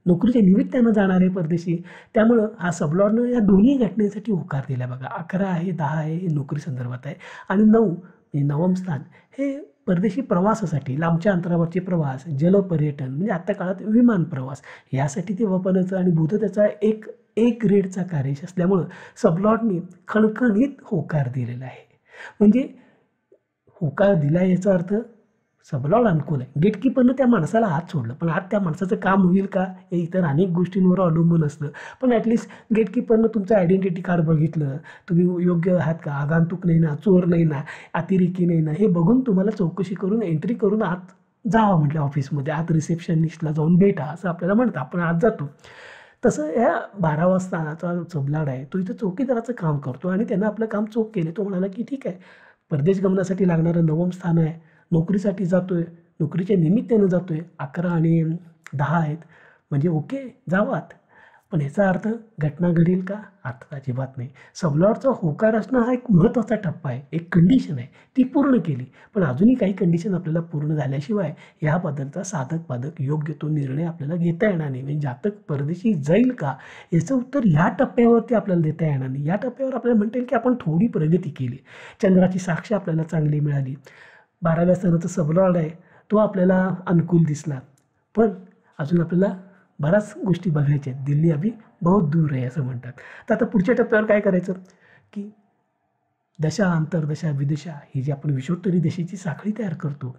नोकरीच्या निमित्तानं जाणार आहे परदेशी. त्यामुळं हा सबलॉर्डनं या दोन्ही घटनेसाठी होकार दिला. बघा 11 आहे, 10 आहे, हे नोकरी संदर्भात आहे आणि 9 म्हणजे 9व स्थान हे परदेशी प्रवासासाठी, लांबच्या अंतरावरचे प्रवास, जलपर्यटन म्हणजे आत्ता काळात विमान प्रवास यासाठी ते वापरायचं. आणि बुध त्याचा एक ग्रेडचा कार्यश असल्यामुळं सबलॉटने खणखणीत होकार दिलेला आहे. म्हणजे होकार दिला याचा अर्थ सबलॉट अनुकूल आहे. गेटकीपरनं त्या माणसाला हात सोडलं, पण आज त्या माणसाचं काम होईल का हे इतर अनेक गोष्टींवर अवलंबून असतं. पण ॲटलिस्ट गेटकीपरनं तुमचं आयडेंटिटी कार्ड बघितलं, तुम्ही योग्य आहात का, आगंतुक नाही ना, चोर नाही ना, अतिरेकी नाही ना, हे बघून तुम्हाला चौकशी करून एंट्री करून आत जावं म्हटलं ऑफिसमध्ये. आत रिसेप्शनिस्टला जाऊन भेटा असं आपल्याला म्हणतं. आपण आत जातो. तसं या 12वा स्थानाचा सबलॉट आहे तो इथं चौकीदाराचं काम करतो आणि त्यानं आपलं काम चोख केले. तो म्हणाला की ठीक आहे, परदेश गमनासाठी लागणारं 9व स्थान आहे, नोकरीसाठी जातोय, नोकरीच्या निमित्तानं जातोय, 11 आणि 10 आहेत म्हणजे ओके जावात. पण ह्याचा अर्थ घटना घडेल का, अर्थ अजिबात नाही. सबलॉटचा होकार असणं हा एक महत्त्वाचा टप्पा आहे, एक कंडिशन आहे, ती पूर्ण केली. पण अजूनही काही कंडिशन आपल्याला पूर्ण झाल्याशिवाय याबद्दलचा साधक बाधक योग्य तो निर्णय आपल्याला घेता येणार नाही. म्हणजे जातक परदेशी जाईल का याचं उत्तर ह्या टप्प्यावरती आपल्याला देता येणार नाही. या टप्प्यावर आपल्याला म्हणता येईल की आपण थोडी प्रगती केली, चंद्राची साक्ष आपल्याला चांगली मिळाली, 12व्या स्थानाचा सबलॉर्ड आहे तो आपल्याला अनुकूल दिसला. पण अजून आपल्याला बऱ्याच गोष्टी बघायच्या आहेत. दिल्ली अभी बहुत दूर आहे असं म्हणतात. तर आता पुढच्या टप्प्यावर काय करायचं की दशा, अंतर्दशा, विदशा ही जी आपण विषोत्तरी दशेची साखळी तयार करतो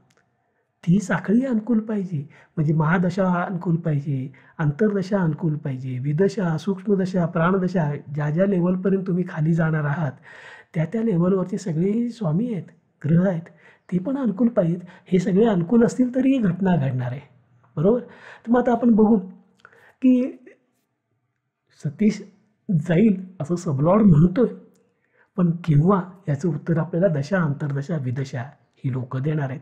ती साखळी अनुकूल पाहिजे. म्हणजे महादशा अनुकूल पाहिजे, अंतर्दशा अनुकूल पाहिजे, विदशा, सूक्ष्मदशा, प्राणदशा, ज्या ज्या लेवलपर्यंत तुम्ही खाली जाणार आहात त्या लेवलवरचे सगळे स्वामी आहेत, ग्रह आहेत, ते पण अनुकूल पाहिजेत. हे सगळे अनुकूल असतील तरी ही घटना घडणार आहे. बरोबर. तर मग आता आपण बघू की सतीश जाईल असं सबलॉर्ड म्हणतोय, पण केव्हा याचं उत्तर आपल्याला दशा, अंतर्दशा, विदशा ही लोक देणार आहेत.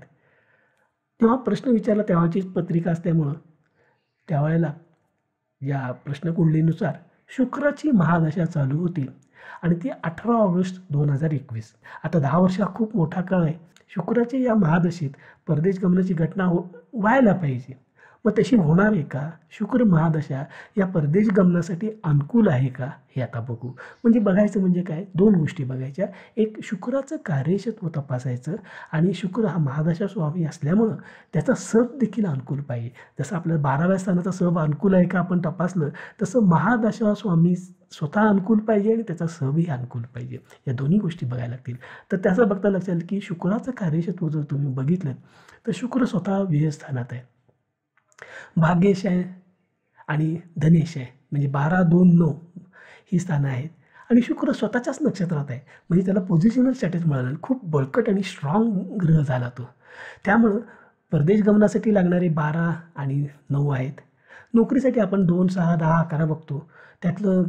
तेव्हा प्रश्न विचारला तेव्हाचीच पत्रिका असल्यामुळं त्यावेळेला या प्रश्नकुंडलीनुसार शुक्राची महादशा चालू होती आणि ती 18 ऑगस्ट 2021. आता 10 वर्ष हा खूप मोठा काळ आहे. शुक्राच्या या महादशेत परदेश गमनाची घटना व्हायला पाहिजे. मग तशी होणार आहे का? शुक्र महादशा या परदेश गमनासाठी अनुकूल आहे का हे आता बघू. म्हणजे बघायचं म्हणजे काय, 2 गोष्टी बघायच्या. एक, शुक्राचं कार्यक्षेत्र तपासायचं आणि शुक्र हा महादशा स्वामी असल्यामुळं त्याचा सब देखील अनुकूल पाहिजे. जसं आपल्याला 12व्या स्थानाचा सब अनुकूल आहे का आपण तपासलं, तसं महादशा स्वामी स्वतः अनुकूल पाहिजे आणि त्याचा सबही अनुकूल पाहिजे. या दोन्ही गोष्टी बघायला लागतील. तर त्याचं बघता लक्षात आलं की शुक्राचं कार्यक्षेत्र जर तुम्ही बघितलं तर शुक्र स्वतः व्ययस्थानात आहे, भाग्येश आहे आणि धनेश आहे. म्हणजे 12, 2, 9 ही स्थानं आहेत आणि शुक्र स्वतःच्याच नक्षत्रात आहे. म्हणजे त्याला पोझिशनल स्टॅटस मिळालं, खूप बळकट आणि स्ट्रॉंग ग्रह झाला तो. त्यामुळं परदेश गमनासाठी लागणारे 12 आणि 9 आहेत. नोकरीसाठी आपण 2, 6, 10, 11 बघतो. त्यातलं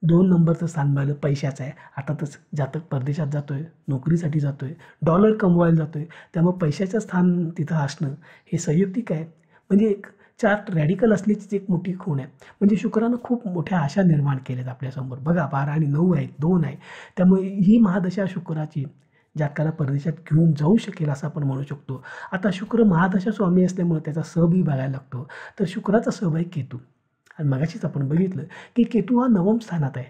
2 नंबरचं स्थान मिळालं पैशाचं आहे. अर्थातच जातक परदेशात जातोय, नोकरीसाठी जातोय, डॉलर कमवायला जातोय, त्यामुळे पैशाचं स्थान तिथं असणं हे संयुक्तिक आहे. म्हणजे एक चार्ट रॅडिकल असल्याचीच एक मोठी खूण आहे. म्हणजे शुक्रानं खूप मोठ्या आशा निर्माण केल्यात आपल्यासमोर. बघा 12 आणि 9 आहेत, 2 आहे. त्यामुळे ही महादशा शुक्राची जातकाला परदेशात घेऊन जाऊ शकेल असं आपण म्हणू शकतो. आता शुक्र महादशा स्वामी असल्यामुळे त्याचा सबही बघायला लागतो. तर शुक्राचा सब आहे केतू. आणि मगाशीच आपण बघितलं की केतू हा 9व स्थानात आहे.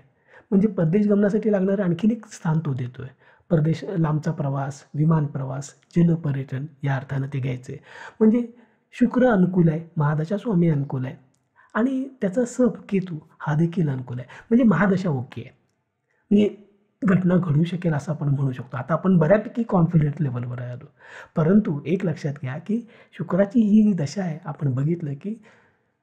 म्हणजे परदेश गमनासाठी लागणारं आणखीन एक स्थान तो देतो आहे. परदेश, लांबचा प्रवास, विमान प्रवास, जलपर्यटन या अर्थानं ते घ्यायचं आहे. म्हणजे शुक्र अनुकूल आहे, महादशा स्वामी अनुकूल आहे आणि त्याचा सप केतू हा देखील अनुकूल आहे. म्हणजे महादशा ओके आहे. म्हणजे घटना घडू शकेल असं आपण म्हणू शकतो. आता आपण बऱ्यापैकी कॉन्फिडंट लेव्हलवर आलो. परंतु एक लक्षात घ्या, की शुक्राची ही जी दशा आहे, आपण बघितलं की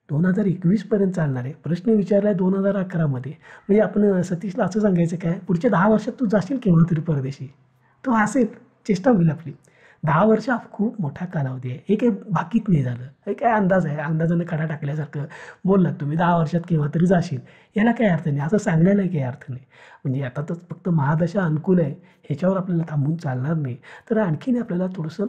2021 पर्यंत चालणार आहे. प्रश्न विचारला 2011 मध्ये. म्हणजे आपण सतीशला असं सांगायचं काय, पुढच्या 10 वर्षात तू जाशील केव्हा तरी परदेशी. तो हसेल, चेष्टा होईल आपली. 10 वर्ष हा खूप मोठा कालावधी आहे. हे काही बाकीत नाही झालं. हे काय अंदाज आहे, अंदाजाने कडा टाकल्यासारखं बोललात तुम्ही 10 वर्षात केव्हा तरी जाशील. याला काही अर्थ नाही, असं सांगण्यालाही काही अर्थ नाही. म्हणजे आता तर फक्त महादशा अनुकूल आहे, ह्याच्यावर आपल्याला थांबून चालणार नाही. तर आणखीन आपल्याला थोडंसं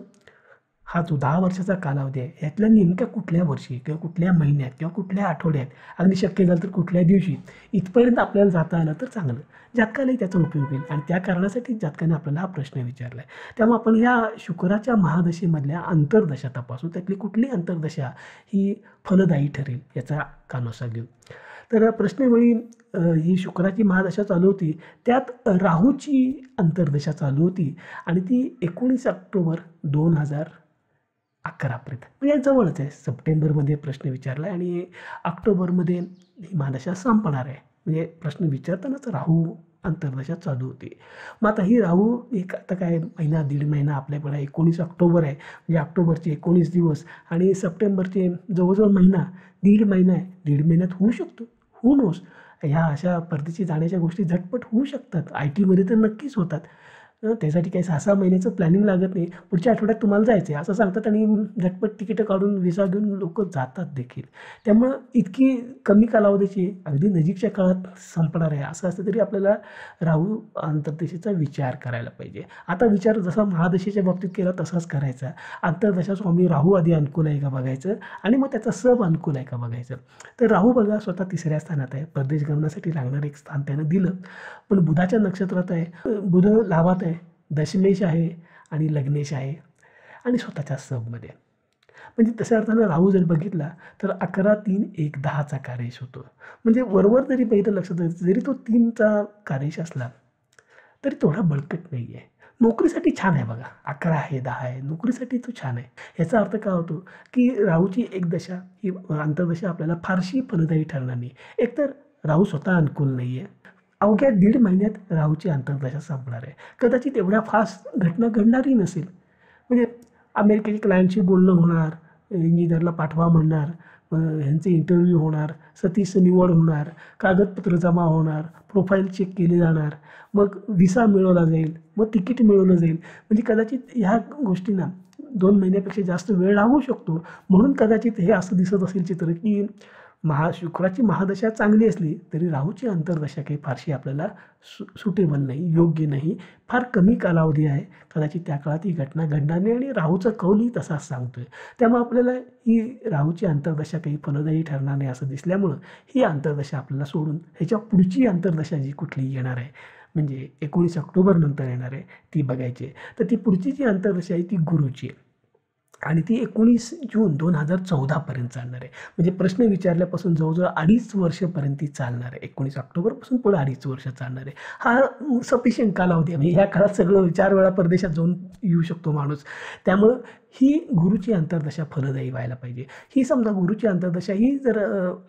हा जो 10 वर्षाचा कालावधी आहे, यातल्या नेमक्या कुठल्या वर्षी किंवा कुठल्या महिन्यात किंवा कुठल्या आठवड्यात, अगदी शक्य झालं तर कुठल्या दिवशी इथपर्यंत आपल्याला जाता आलं तर चांगलं. जातकालाही त्याचा उपयोग होईल आणि त्या कारणासाठी जातकाने आपल्याला हा प्रश्न विचारला आहे. त्यामुळे आपण ह्या शुक्राच्या महादशेमधल्या अंतर्दशा तपासू. त्यातली कुठली अंतर्दशा ही फलदायी ठरेल याचा कानोसा घेऊ. तर प्रश्नावेळी ही शुक्राची महादशा चालू होती, त्यात राहूची अंतर्दशा चालू होती आणि ती 19 ऑक्टोबर 2011 पर्यंत, म्हणजे जवळच आहे. सप्टेंबरमध्ये प्रश्न विचारला आहे आणि ऑक्टोबरमध्ये ही महादशा संपणार आहे. म्हणजे प्रश्न विचारतानाच राहू अंतर्दशा चालू होती. मग आता ही राहू एक आता काय महिना दीड महिना आपल्याकडे 19 ऑक्टोबर आहे, म्हणजे ऑक्टोबरचे 19 दिवस आणि सप्टेंबरचे जवळजवळ महिना, दीड महिना आहे. दीड महिन्यात होऊ शकतो, हू नोस. ह्या अशा परदेशी जाण्याच्या गोष्टी झटपट होऊ शकतात. आय टीमध्ये तर नक्कीच होतात. त्यासाठी काही 6-6 महिन्याचं प्लॅनिंग लागत नाही. पुढच्या आठवड्यात तुम्हाला जायचं आहे असं सांगतात आणि झटपट तिकीटं काढून व्हिसा घेऊन लोकं जातात देखील. त्यामुळं इतकी कमी कालावधीची अगदी नजीकच्या काळात संपणार आहे असं असतं तरी आपल्याला राहू अंतर्दशेचा विचार करायला पाहिजे. आता विचार जसा महादशेच्या बाबतीत केला तसाच करायचा. अंतर्दशा स्वामी राहू आधी अनुकूल आहे का बघायचं आणि मग त्याचा सब अनुकूल आहे का बघायचं. तर राहू बघा स्वतः 3ऱ्या स्थानात आहे. परदेश गमनासाठी लागणारं एक स्थान त्यानं दिलं. पण बुधाच्या नक्षत्रात आहे, बुध लाभात आहे, दशमेश आहे आणि लग्नेश आहे आणि स्वतःच्या सबमध्ये. म्हणजे तशा अर्थानं राहू जर बघितला तर 11-3-1-10चा कार्येश होतो. म्हणजे वरवर जरी पहिलं लक्षात द्यायचं, जरी तो 3चा कार्येश असला तरी तेवढा बळकट नाही आहे. नोकरीसाठी छान आहे बघा, 11 आहे, 10 आहे, नोकरीसाठी तो छान आहे. याचा अर्थ काय होतो की राहूची एक दशा ही अंतर्दशा आपल्याला फारशी फलदायी ठरणार नाही. एकतर राहू स्वतः अनुकूल नाही आहे. अवघ्या दीड महिन्यात राहूची अंतर्दशा संपणार आहे. कदाचित एवढ्या फास्ट घटना घडणारही नसेल. म्हणजे अमेरिकेच्या क्लायंटशी बोलणं होणार, इंजिनियरला पाठवा म्हणणार, ह्यांचे इंटरव्ह्यू होणार, सतीशचं निवड होणार, कागदपत्र जमा होणार, प्रोफाईल चेक केली जाणार, मग व्हिसा मिळवला जाईल, मग तिकीट मिळवलं जाईल. म्हणजे कदाचित ह्या गोष्टींना 2 महिन्यापेक्षा जास्त वेळ लागू शकतो. म्हणून कदाचित हे असं दिसत असेल चित्र की शुक्राची महादशा चांगली असली तरी राहूची अंतर्दशा काही फारशी आपल्याला सुटेबल नाही, योग्य नाही. फार कमी कालावधी आहे. कदाचित त्या काळात ही घटना घडणार नाही आणि राहूचा कौलही तसाच सांगतोय. त्यामुळे आपल्याला ही राहूची अंतर्दशा काही फलदायी ठरणार नाही असं दिसल्यामुळं ही अंतर्दशा आपल्याला सोडून ह्याच्या पुढची अंतर्दशा जी कुठली येणार आहे, म्हणजे 19 ऑक्टोबर नंतर येणार आहे, ती बघायची आहे. तर ती पुढची जी अंतर्दशा आहे ती गुरुची आहे आणि ती 19 जून 2014 पर्यंत चालणार आहे. म्हणजे प्रश्न विचारल्यापासून जवळजवळ 2.5 वर्षपर्यंत ती चालणार आहे. 19 ऑक्टोबरपासून पुढे 2.5 वर्ष चालणार आहे. हा सफिशियंट कालावधी आहे. म्हणजे ह्या काळात सगळं 4 वेळा परदेशात जाऊन येऊ शकतो माणूस. त्यामुळं ही गुरुची अंतर्दशा फलदायी व्हायला पाहिजे. ही समजा गुरुची अंतर्दशा ही जर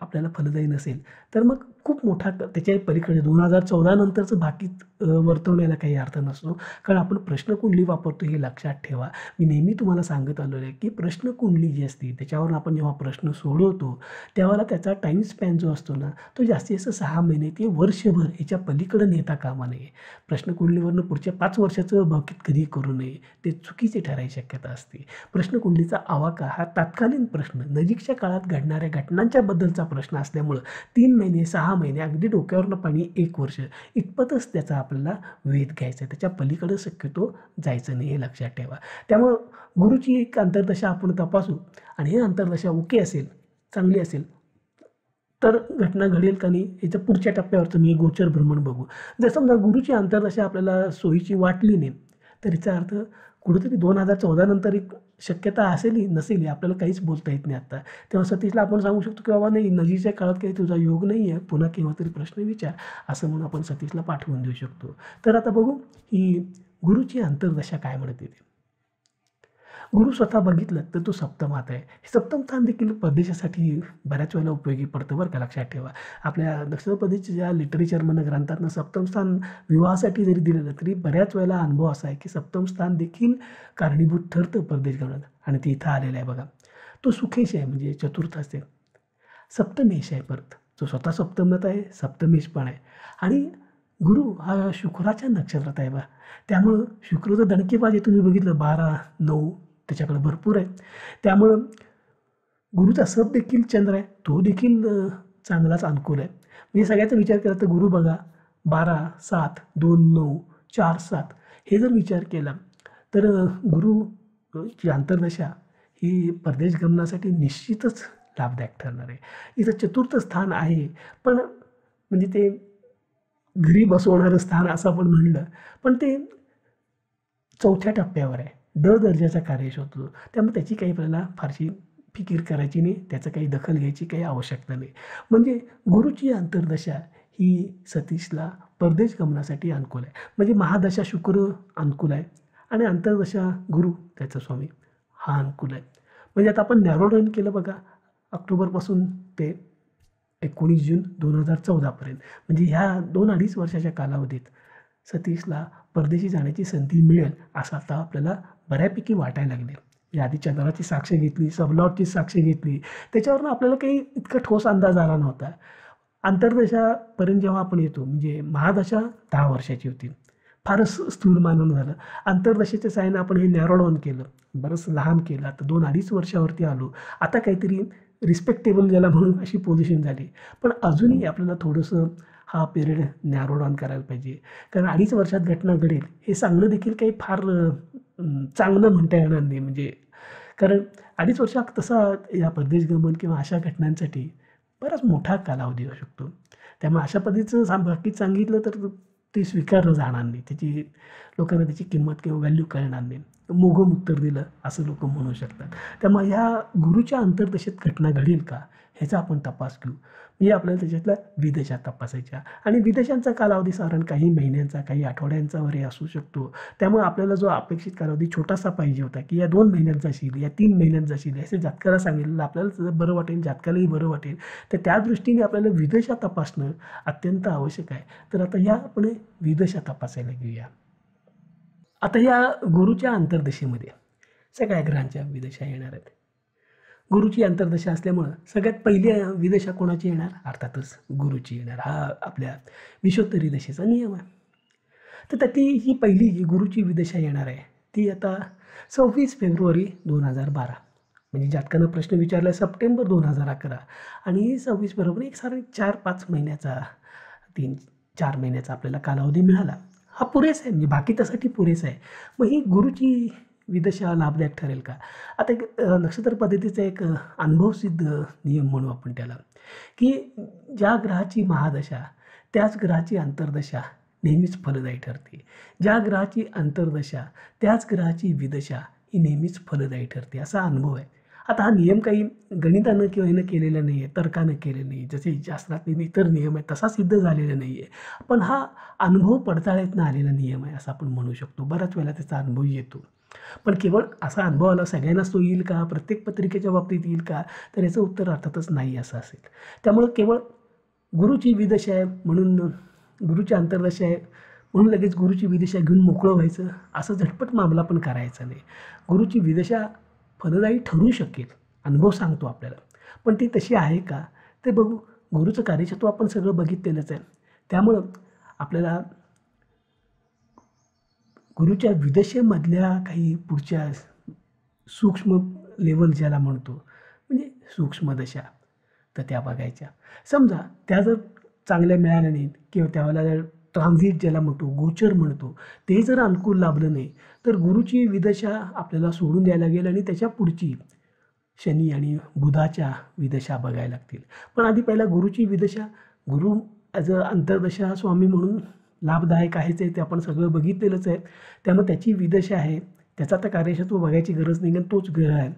आपल्याला फलदायी नसेल तर मग खूप मोठा त्याच्या पलीकडे 2014 नंतरचं बाकीत वर्तवण्याला काही अर्थ नसतो. कारण आपण प्रश्नकुंडली वापरतो हे लक्षात ठेवा. मी नेहमी तुम्हाला सांगत आलेलो आहे की प्रश्नकुंडली जी असते त्याच्यावरून आपण जेव्हा प्रश्न सोडवतो तेव्हा त्याचा टाईम स्पॅन जो असतो ना तो जास्तीत जास्त 6 महिने ते वर्षभर याच्या पलीकडे नेता कामा नये. प्रश्नकुंडलीवरनं पुढच्या 5 वर्षाचं भाकीत कधी करू नये, ते चुकीची ठरायची शक्यता असते. प्रश्नकुंडलीचा आवाका हा तात्कालीन प्रश्न, नजीकच्या काळात घडणाऱ्या घटनांच्या बद्दलचा प्रश्न असल्यामुळं 3 महिने 6 महिने अगदी डोक्यावरनं पाणी 1 वर्ष इतपतच त्याचा आपल्याला वेध घ्यायचा आहे. त्याच्या पलीकडे शक्यतो जायचं नाही हे लक्षात ठेवा. त्यामुळं गुरुची एक अंतर्दशा आपण तपासू आणि ही अंतर्दशा ओके असेल, चांगली असेल तर घटना घडेल का नाही याच्या पुढच्या टप्प्यावरचं मी गोचर भ्रमण बघू. जर समजा गुरुची अंतर्दशा आपल्याला सोयीची वाटली नाही तर याचा अर्थ कुठेतरी 2014 नंतर एक शक्यता असेलही नसेलही, आपल्याला काहीच बोलता येत नाही आत्ता. तेव्हा सतीशला आपण सांगू शकतो की बाबा नाही, नजीकच्या काळात काही तुझा योग नाही आहे, पुन्हा केव्हा तरी प्रश्न विचार असं म्हणून आपण सतीशला पाठवून देऊ शकतो. तर आता बघू ही गुरुची अंतर्दशा काय म्हणते ते. गुरु स्वतः बघितलं तर तो सप्तमात आहे. हे सप्तम स्थान देखील परदेशासाठी बऱ्याच वेळेला उपयोगी पडतं बरं का, लक्षात ठेवा. आपल्या दक्षिण परदेशच्या ज्या लिटरेचरमधनं ग्रंथातनं सप्तम स्थान विवाहासाठी जरी दिलेलं तरी बऱ्याच वेळेला अनुभव असा आहे की सप्तम स्थान देखील कारणीभूत ठरतं परदेश गमनात. आणि ते इथं आलेलं आहे बघा. तो सुखेश आहे, म्हणजे चतुर्थ असते. सप्तमेश आहे परत, जो स्वतः सप्तमात आहे, सप्तमेश पण आहे. आणि गुरु हा शुक्राच्या नक्षत्रात आहे बा. त्यामुळं शुक्रचं दणकेबाज तुम्ही बघितलं 12-9 त्याच्याकडे भरपूर आहे. त्यामुळं गुरुचा सप देखील चंद्र आहे, तो देखील चांगलाच अनुकूल आहे. म्हणजे सगळ्याचा विचार केला तर गुरु बघा 12-7-2-9 4-7 हे जर विचार केला तर गुरुची अंतर्दशा ही परदेश गमनासाठी निश्चितच लाभदायक ठरणार आहे. इथं चतुर्थ स्थान आहे, पण म्हणजे ते घरी बसवणारं स्थान असं आपण म्हणलं, पण ते चौथ्या टप्प्यावर आहे. दर्जाचा कार्य शोधतो. त्यामुळे त्याची काही आपल्याला फारशी फिकीर करायची नाही, त्याचं काही दखल घ्यायची काही आवश्यकता नाही. म्हणजे गुरुची अंतर्दशा ही सतीशला परदेश गमनासाठी अनुकूल आहे. म्हणजे महादशा शुक्र अनुकूल आहे आणि अंतर्दशा गुरु त्याचा स्वामी हा अनुकूल आहे. म्हणजे आता आपण नॅरो डाऊन केलं बघा, ऑक्टोबरपासून ते 19 जून 2014 म्हणजे ह्या 2-2.5 वर्षाच्या कालावधीत सतीशला परदेशी जाण्याची संधी मिळेल असं आता आपल्याला बऱ्यापैकी वाटायला लागले. आधी चंद्राची साक्ष घेतली, सबलॉटची साक्ष घेतली, त्याच्यावरून आपल्याला काही इतका ठोस अंदाज आला नव्हता. अंतर्दशापर्यंत जेव्हा आपण येतो म्हणजे महादशा 10 वर्षाची होती, फारच स्थूल मानून झालं. अंतर्दशेच्या साहाय्यानं आपण हे नॅरो डाऊन केलं, बरंच लहान केलं. आता 2-2.5 वर्षावरती आलो. आता काहीतरी रिस्पेक्टेबल ज्याला म्हणून अशी पोझिशन झाली. पण अजूनही आपल्याला थोडंसं हा पिरियड नॅरो डाऊन करायला पाहिजे. कारण 2.5 वर्षात घटना घडेल हे सांगणं देखील काही फार चांगलं म्हणता येणार नाही. म्हणजे कारण 2.5 वर्षात तसा या परदेश गमन किंवा अशा घटनांसाठी बराच मोठा कालावधी होऊ शकतो. त्यामुळे अशा पद्धतीचं बाकीत सांगितलं तर ते स्वीकारलं जाणार नाही, त्याची लोकांना त्याची किंमत किंवा व्हॅल्यू कळणार नाही. मोघम उत्तर दिलं असं लोक म्हणू शकतात. त्यामुळे ह्या गुरुच्या अंतर्दशेत घटना घडेल का ह्याचा आपण तपास घेऊ. म्हणजे आपल्याला त्याच्यातल्या विदशा तपासायच्या आणि विदशांचा कालावधी साधारण काही महिन्यांचा काही आठवड्यांचा वगैरे असू शकतो. त्यामुळे आपल्याला जो अपेक्षित कालावधी छोटासा पाहिजे होता की या 2 महिन्यांचा असेल, या 3 महिन्यांचा असेल, असे जातकाला सांगितलेलं आपल्याला बरं वाटेल, जातकालाही बरं वाटेल. तर त्या दृष्टीने आपल्याला विदशा तपासणं अत्यंत आवश्यक आहे. तर आता ह्या आपण विदशा तपासायला घेऊया. आता या गुरुच्या अंतर्दशेमध्ये सगळ्या ग्रहांच्या विदशा येणार आहेत. गुरुची अंतर्दशा असल्यामुळं सगळ्यात पहिली विदशा कोणाची येणार, अर्थातच गुरुची येणार. हा आपल्या विश्वोत्तरी दशेचा नियम आहे. तर त्यातली ही पहिली जी गुरुची विदशा येणार आहे ती आता 26 फेब्रुवारी 2012 म्हणजे जातकानं प्रश्न विचारला सप्टेंबर 2011 आणि 26 बरोबर एक साधारण 4-5 महिन्याचा 3-4 महिन्याचा आपल्याला कालावधी मिळाला. हा पुरेसा आहे, म्हणजे बाकी त्यासाठी पुरेसा आहे. मग ही गुरुची विदशा लाभदायक ठरेल का. आता एक नक्षत्र पद्धतीचा एक अनुभवसिद्ध नियम म्हणू आपण त्याला, की ज्या ग्रहाची महादशा त्याच ग्रहाची अंतर्दशा नेहमीच फलदायी ठरते. ज्या ग्रहाची अंतर्दशा त्याच ग्रहाची विदशा ही नेहमीच फलदायी ठरते असा अनुभव आहे. आता हा नियम काही गणितानं किंवा ह्यानं केलेला नाही आहे, तर्कानं केलेलं नाही, जसे शास्त्रातले इतर नियम आहेत तसा सिद्ध झालेला नाही आहे. पण हा अनुभव पडताळीतनं आलेला नियम आहे असं आपण म्हणू शकतो. बऱ्याच वेळेला त्याचा अनुभव येतो. पण केवळ असा अनुभव आला सगळ्यांनाच तो येईल का, प्रत्येक पत्रिकेच्या बाबतीत येईल का, तर याचं उत्तर अर्थातच नाही असं असेल. त्यामुळं केवळ गुरुची विदशा आहे म्हणून, गुरुची अंतर्दशा आहे म्हणून लगेच गुरुची विदशा घेऊन मोकळं व्हायचं असं झटपट मामला पण करायचा नाही. गुरुची विदशा फलदायी ठरू शकेल, अनुभव सांगतो आपल्याला, पण ती तशी आहे का ते बघू. गुरुचं कार्यक्षेत्र आपण सगळं बघितलेलंच आहे. त्यामुळं आपल्याला गुरुच्या विदशेमधल्या काही पुढच्या सूक्ष्म लेवल ज्याला म्हणतो म्हणजे सूक्ष्मदशा तर त्या बघायच्या. समजा त्या जर चांगल्या मिळाल्या नाहीत किंवा त्यावेळेला ट्रान्झिट ज्याला म्हणतो, गोचर म्हणतो, ते जर अनुकूल लाभलं नाही तर गुरुची विदशा आपल्याला सोडून द्यायला लागेल आणि त्याच्या पुढची शनी आणि बुधाच्या विदशा बघायला लागतील. पण आधी पहिला गुरुची विदशा, गुरु ॲज अ अंतर्दशा स्वामी म्हणून लाभदायक आहेच आहे, ते आपण सगळं बघितलेलंच आहे. त्यामुळे त्याची विदशा आहे, त्याचा आता कार्यक्षेत्र बघायची गरज नाही कारण तोच ग्रह आहे.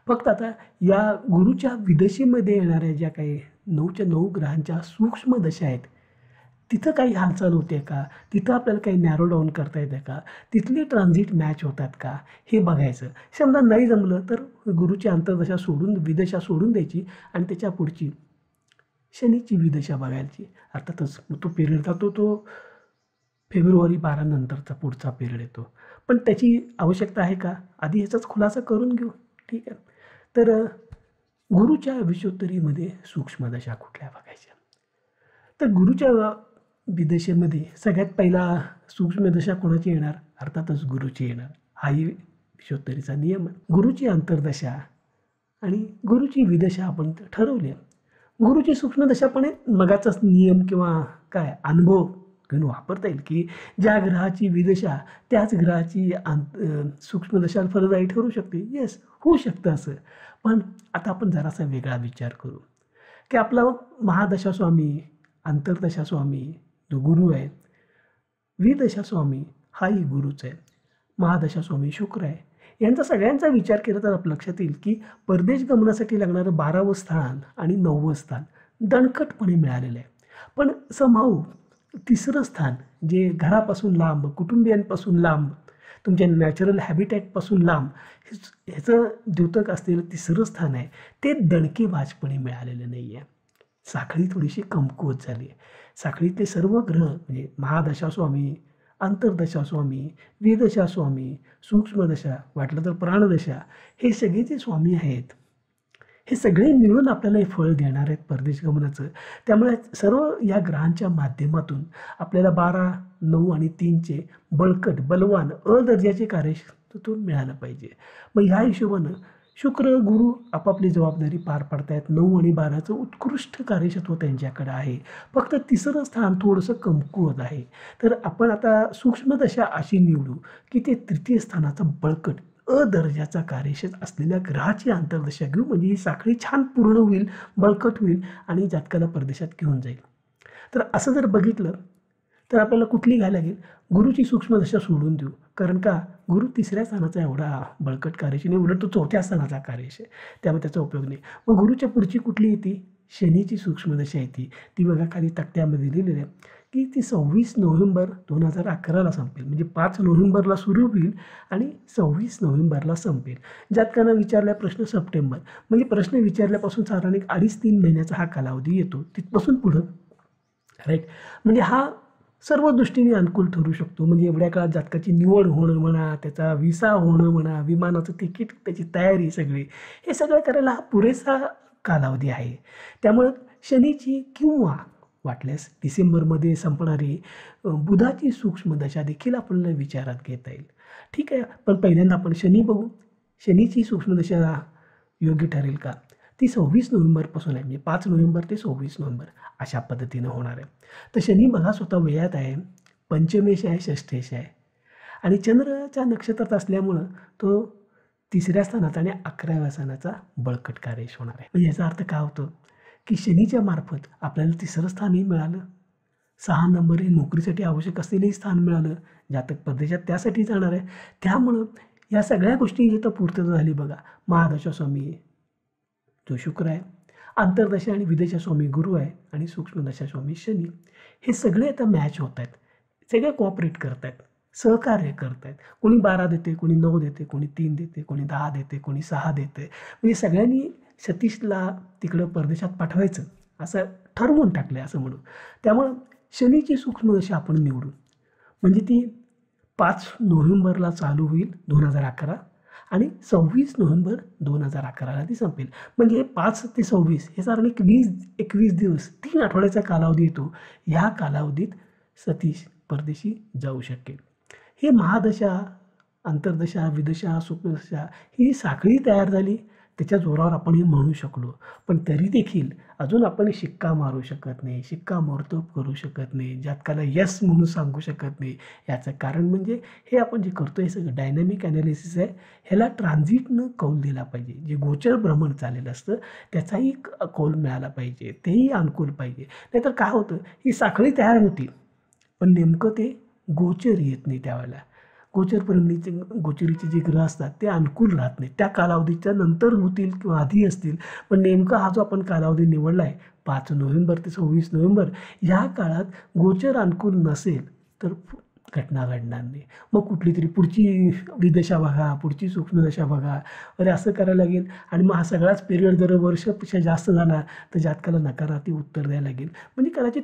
फक्त आता या गुरुच्या विदशेमध्ये येणाऱ्या ज्या काही 9च्या 9 ग्रहांच्या सूक्ष्म दशा आहेत तिथं काही हालचाल होते का, तिथं आपल्याला काही नॅरो डाऊन करता येतं का, तिथली ट्रान्झिट मॅच होतात का, हे बघायचं. समजा नाही जमलं तर गुरुची अंतर्दशा सोडून विदशा सोडून द्यायची आणि त्याच्या पुढची शनीची विदशा बघायची. अर्थातच तो पिरियड जातो, तो फेब्रुवारी 12 नंतरचा पुढचा पिरियड येतो. पण त्याची आवश्यकता आहे का, आधी ह्याचाच खुलासा करून घेऊ. ठीक आहे. तर गुरुच्या विषयोत्तरीमध्ये सूक्ष्मदशा कुठल्या बघायच्या. तर गुरुच्या विदशेमध्ये सगळ्यात पहिला सूक्ष्मदशा कोणाची येणार, अर्थातच गुरुची येणार. हाही विषयोत्तरीचा नियम आहे. गुरुची अंतर्दशा आणि गुरुची विदशा आपण ठरवली. गुरुची सूक्ष्मदशा पण मगाचाच नियम किंवा काय अनुभव घेऊन वापरता येईल की ज्या ग्रहाची विदशा त्याच ग्रहाची सूक्ष्मदशा फलदायी ठरू शकते. येस, होऊ शकतं असं. पण आता आपण जरासा वेगळा विचार करू की आपला महादशा स्वामी, अंतर्दशा स्वामी जो गुरु आहे, विदशा स्वामी हाही गुरुच आहे, महादशा स्वामी शुक्र आहे. यांचा सगळ्यांचा विचार केला तर आपल्या लक्षात येईल की परदेश गमनासाठी लागणारं 12वं स्थान आणि 9वं स्थान दणकटपणे मिळालेलं आहे. पण समहाऊ तिसरं स्थान जे घरापासून लांब, कुटुंबियांपासून लांब, तुमच्या नॅचरल हॅबिटॅटपासून लांब ह्याचं द्योतक असलेलं तिसरं स्थान आहे, ते दणकेबाजपणे मिळालेलं नाही आहे. साखळी थोडीशी कमकुवत झाली आहे. साखळीतले सर्व ग्रह म्हणजे महादशा स्वामी, अंतर्दशा स्वामी, विदशा स्वामी, सूक्ष्मदशा, वाटलं तर प्राणदशा, हे सगळे जे स्वामी आहेत हे सगळे मिळून आपल्याला हे फळ देणार आहेत परदेश गमनाचं. त्यामुळे सर्व या ग्रहांच्या माध्यमातून आपल्याला 12, 9 आणि 3चे बळकट, बलवान, दर्जाचे कार्यक्षेत्र मिळालं पाहिजे. मग ह्या हिशोबानं शुक्र, गुरु आपापली जबाबदारी पार पाडतायत. 9 आणि 12चं उत्कृष्ट कार्यक्षेत्र त्यांच्याकडे आहे. फक्त तिसरं स्थान थोडंसं कमकुवत आहे. तर आपण आता सूक्ष्मदशा अशी निवडू की ते तृतीय स्थानाचं बळकट दर्जाचा कार्यक्षेत्र असलेल्या ग्रहाची अंतर्दशा घेऊ. म्हणजे ही साखळी छान पूर्ण होईल, बळकट होईल आणि जातकाला परदेशात घेऊन जाईल. तर असं जर बघितलं तर आपल्याला कुठली घ्यायला लागेल, गुरुची सूक्ष्मदशा सोडून देऊ. कारण का, गुरु तिसऱ्या स्थानाचा एवढा बळकट कार्यक्षेत्र नाही, उलट तो चौथ्या स्थानाचा कार्यक्षेत्र, त्यामुळे त्याचा उपयोग नाही. मग गुरुच्या पुढची कुठली येते, शनीची सूक्ष्मदशा येते. ती बघा खाली तक्त्यामध्ये लिहिलेली आहे की ती 26 नोव्हेंबर 2011ला संपेल. म्हणजे 5 नोव्हेंबरला सुरू होईल आणि 26 नोव्हेंबरला संपेल. जातकांना विचारला प्रश्न सप्टेंबर, म्हणजे प्रश्न विचारल्यापासून साधारण 2.5-3 महिन्याचा हा कालावधी येतो. तिथपासून पुढं राईट, म्हणजे हा सर्व दृष्टीने अनुकूल ठरू शकतो. म्हणजे एवढ्या काळात जातकाची निवड होणं म्हणा, त्याचा विसा होणं म्हणा, विमानाचं तिकीट, त्याची तयारी सगळी, हे सगळं करायला हा पुरेसा कालावधी आहे. त्यामुळं शनीची किंवा वाटल्यास डिसेंबरमध्ये संपणारी बुधाची सूक्ष्मदशा देखील आपल्याला विचारात घेता येईल. ठीक आहे, पण पहिल्यांदा आपण शनी बघू. शनीची सूक्ष्मदशा योग्य ठरेल का, ती 26 नोव्हेंबरपासून आहे. म्हणजे 5 नोव्हेंबर ते 26 नोव्हेंबर अशा पद्धतीनं होणार आहे. तर शनी बघा स्वतः वयात आहे, पंचमेश आहे, षष्ठेश आहे आणि चंद्राच्या नक्षत्रात असल्यामुळं तो तिसऱ्या स्थानाचा आणि 11व्या स्थानाचा बळकट कार्यश होणार आहे. म्हणजे याचा अर्थ काय होतो की शनीच्या मार्फत आपल्याला तिसरं स्थानही मिळालं, 6 नंबर हे नोकरीसाठी आवश्यक असलेलंही स्थान मिळालं, जातक परदेशात त्यासाठी जाणार आहे. त्यामुळं या सगळ्या गोष्टी जिथं पूर्तता झाली बघा. महादशा स्वामी जो शुक्र आहे, अंतर्दशा आणि विदशा स्वामी गुरु आहे आणि सूक्ष्मदशा स्वामी शनी, हे सगळे आता मॅच होत आहेत. सगळे कोऑपरेट करत आहेत, सहकार्य करत आहेत. कोणी 12 देते, कोणी 9 देते, कोणी 3 देते, कोणी 10 देते, कोणी 6 देते. म्हणजे सगळ्यांनी सतीशला तिकडं परदेशात पाठवायचं असं ठरवून टाकलं आहे असं म्हणू. त्यामुळं शनीची सूक्ष्मदशा आपण निवडू. म्हणजे ती 5 नोव्हेंबरला चालू होईल 2011 आणि 26 नोव्हेंबर 2011ला ती संपेल. म्हणजे 5 ते 26 हे साधारण 21 दिवस, 3 आठवड्याचा कालावधी येतो. ह्या कालावधीत सतीश परदेशी जाऊ शकेल. हे महादशा, अंतर्दशा, विदशा, सूक्ष्मदशा ही साखळी तयार झाली, त्याच्या जोरावर आपण हे म्हणू शकलो. पण तरी देखील अजून आपण शिक्का मारू शकत नाही, शिक्कामोर्तब करू शकत नाही, जातकाला यस म्हणून सांगू शकत नाही. याचं कारण म्हणजे हे आपण जे करतो हे सगळं डायनॅमिक ॲनालिसिस आहे. ह्याला ट्रान्झिटनं कौल दिला पाहिजे. जे गोचर भ्रमण चाललेलं असतं त्याचाही कौल मिळाला पाहिजे, तेही अनुकूल पाहिजे. नाहीतर काय होतं, ही साखळी तयार होती पण नेमकं ते गोचर येत नाही. त्यावेळेला गोचरीचे जे ग्रह असतात ते अनुकूल राहत नाहीत. त्या कालावधीच्या नंतर होतील किंवा आधी असतील, पण नेमका हा जो आपण कालावधी निवडला आहे 5 नोव्हेंबर ते 26 नोव्हेंबर या काळात गोचर अनुकूल नसेल तर घटना घडणार नाही. मग कुठली तरी पुढची विदशा बघा, पुढची सूक्ष्मदशा बघा, अरे असं करायला लागेल. आणि मग हा सगळाच पिरियड जर वर्षापेक्षा जास्त झाला तर जातकाला नकारात्मक उत्तर द्यायला लागेल. म्हणजे कदाचित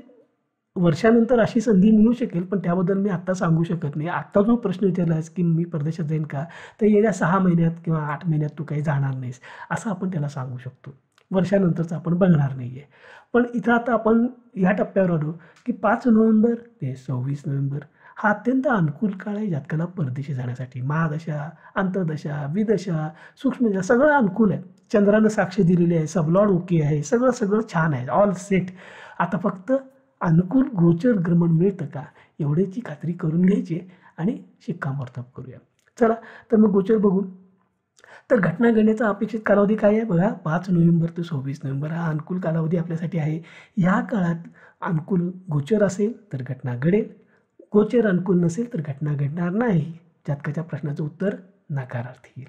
वर्षानंतर अशी संधी मिळू शकेल, पण त्याबद्दल मी आत्ता सांगू शकत नाही. आत्ता जो प्रश्न विचारला आहेस की मी परदेशात जाईन का, तर येत्या 6 महिन्यात किंवा 8 महिन्यात तू काही जाणार नाहीस, असं आपण त्याला सांगू शकतो. वर्षानंतरचं आपण बघणार नाही आहे. पण इथं आता आपण ह्या टप्प्यावर आलो की 5 नोव्हेंबर ते 26 नोव्हेंबर हा अत्यंत अनुकूल काळ आहे जातकाला परदेशी जाण्यासाठी. महादशा, अंतर्दशा, विदशा, सूक्ष्मदशा सगळं अनुकूल आहे. चंद्रानं साक्ष दिलेली आहे, सबलॉड ओके आहे, सगळं छान आहे, ऑल सेट. आता फक्त अनुकूल गोचर ग्रमण मिळतं का एवढ्याची खात्री करून घ्यायची आणि शिक्कामोर्तब करूया. चला तर मग गोचर बघू. तर घटना घडण्याचा अपेक्षित कालावधी काय आहे बघा, 5 नोव्हेंबर ते 26 नोव्हेंबर हा अनुकूल कालावधी आपल्यासाठी आहे. या काळात अनुकूल गोचर असेल तर घटना घडेल, गोचर अनुकूल नसेल तर घटना घडणार नाही. जातकाच्या प्रश्नाचं उत्तर नकारार्थी येईल.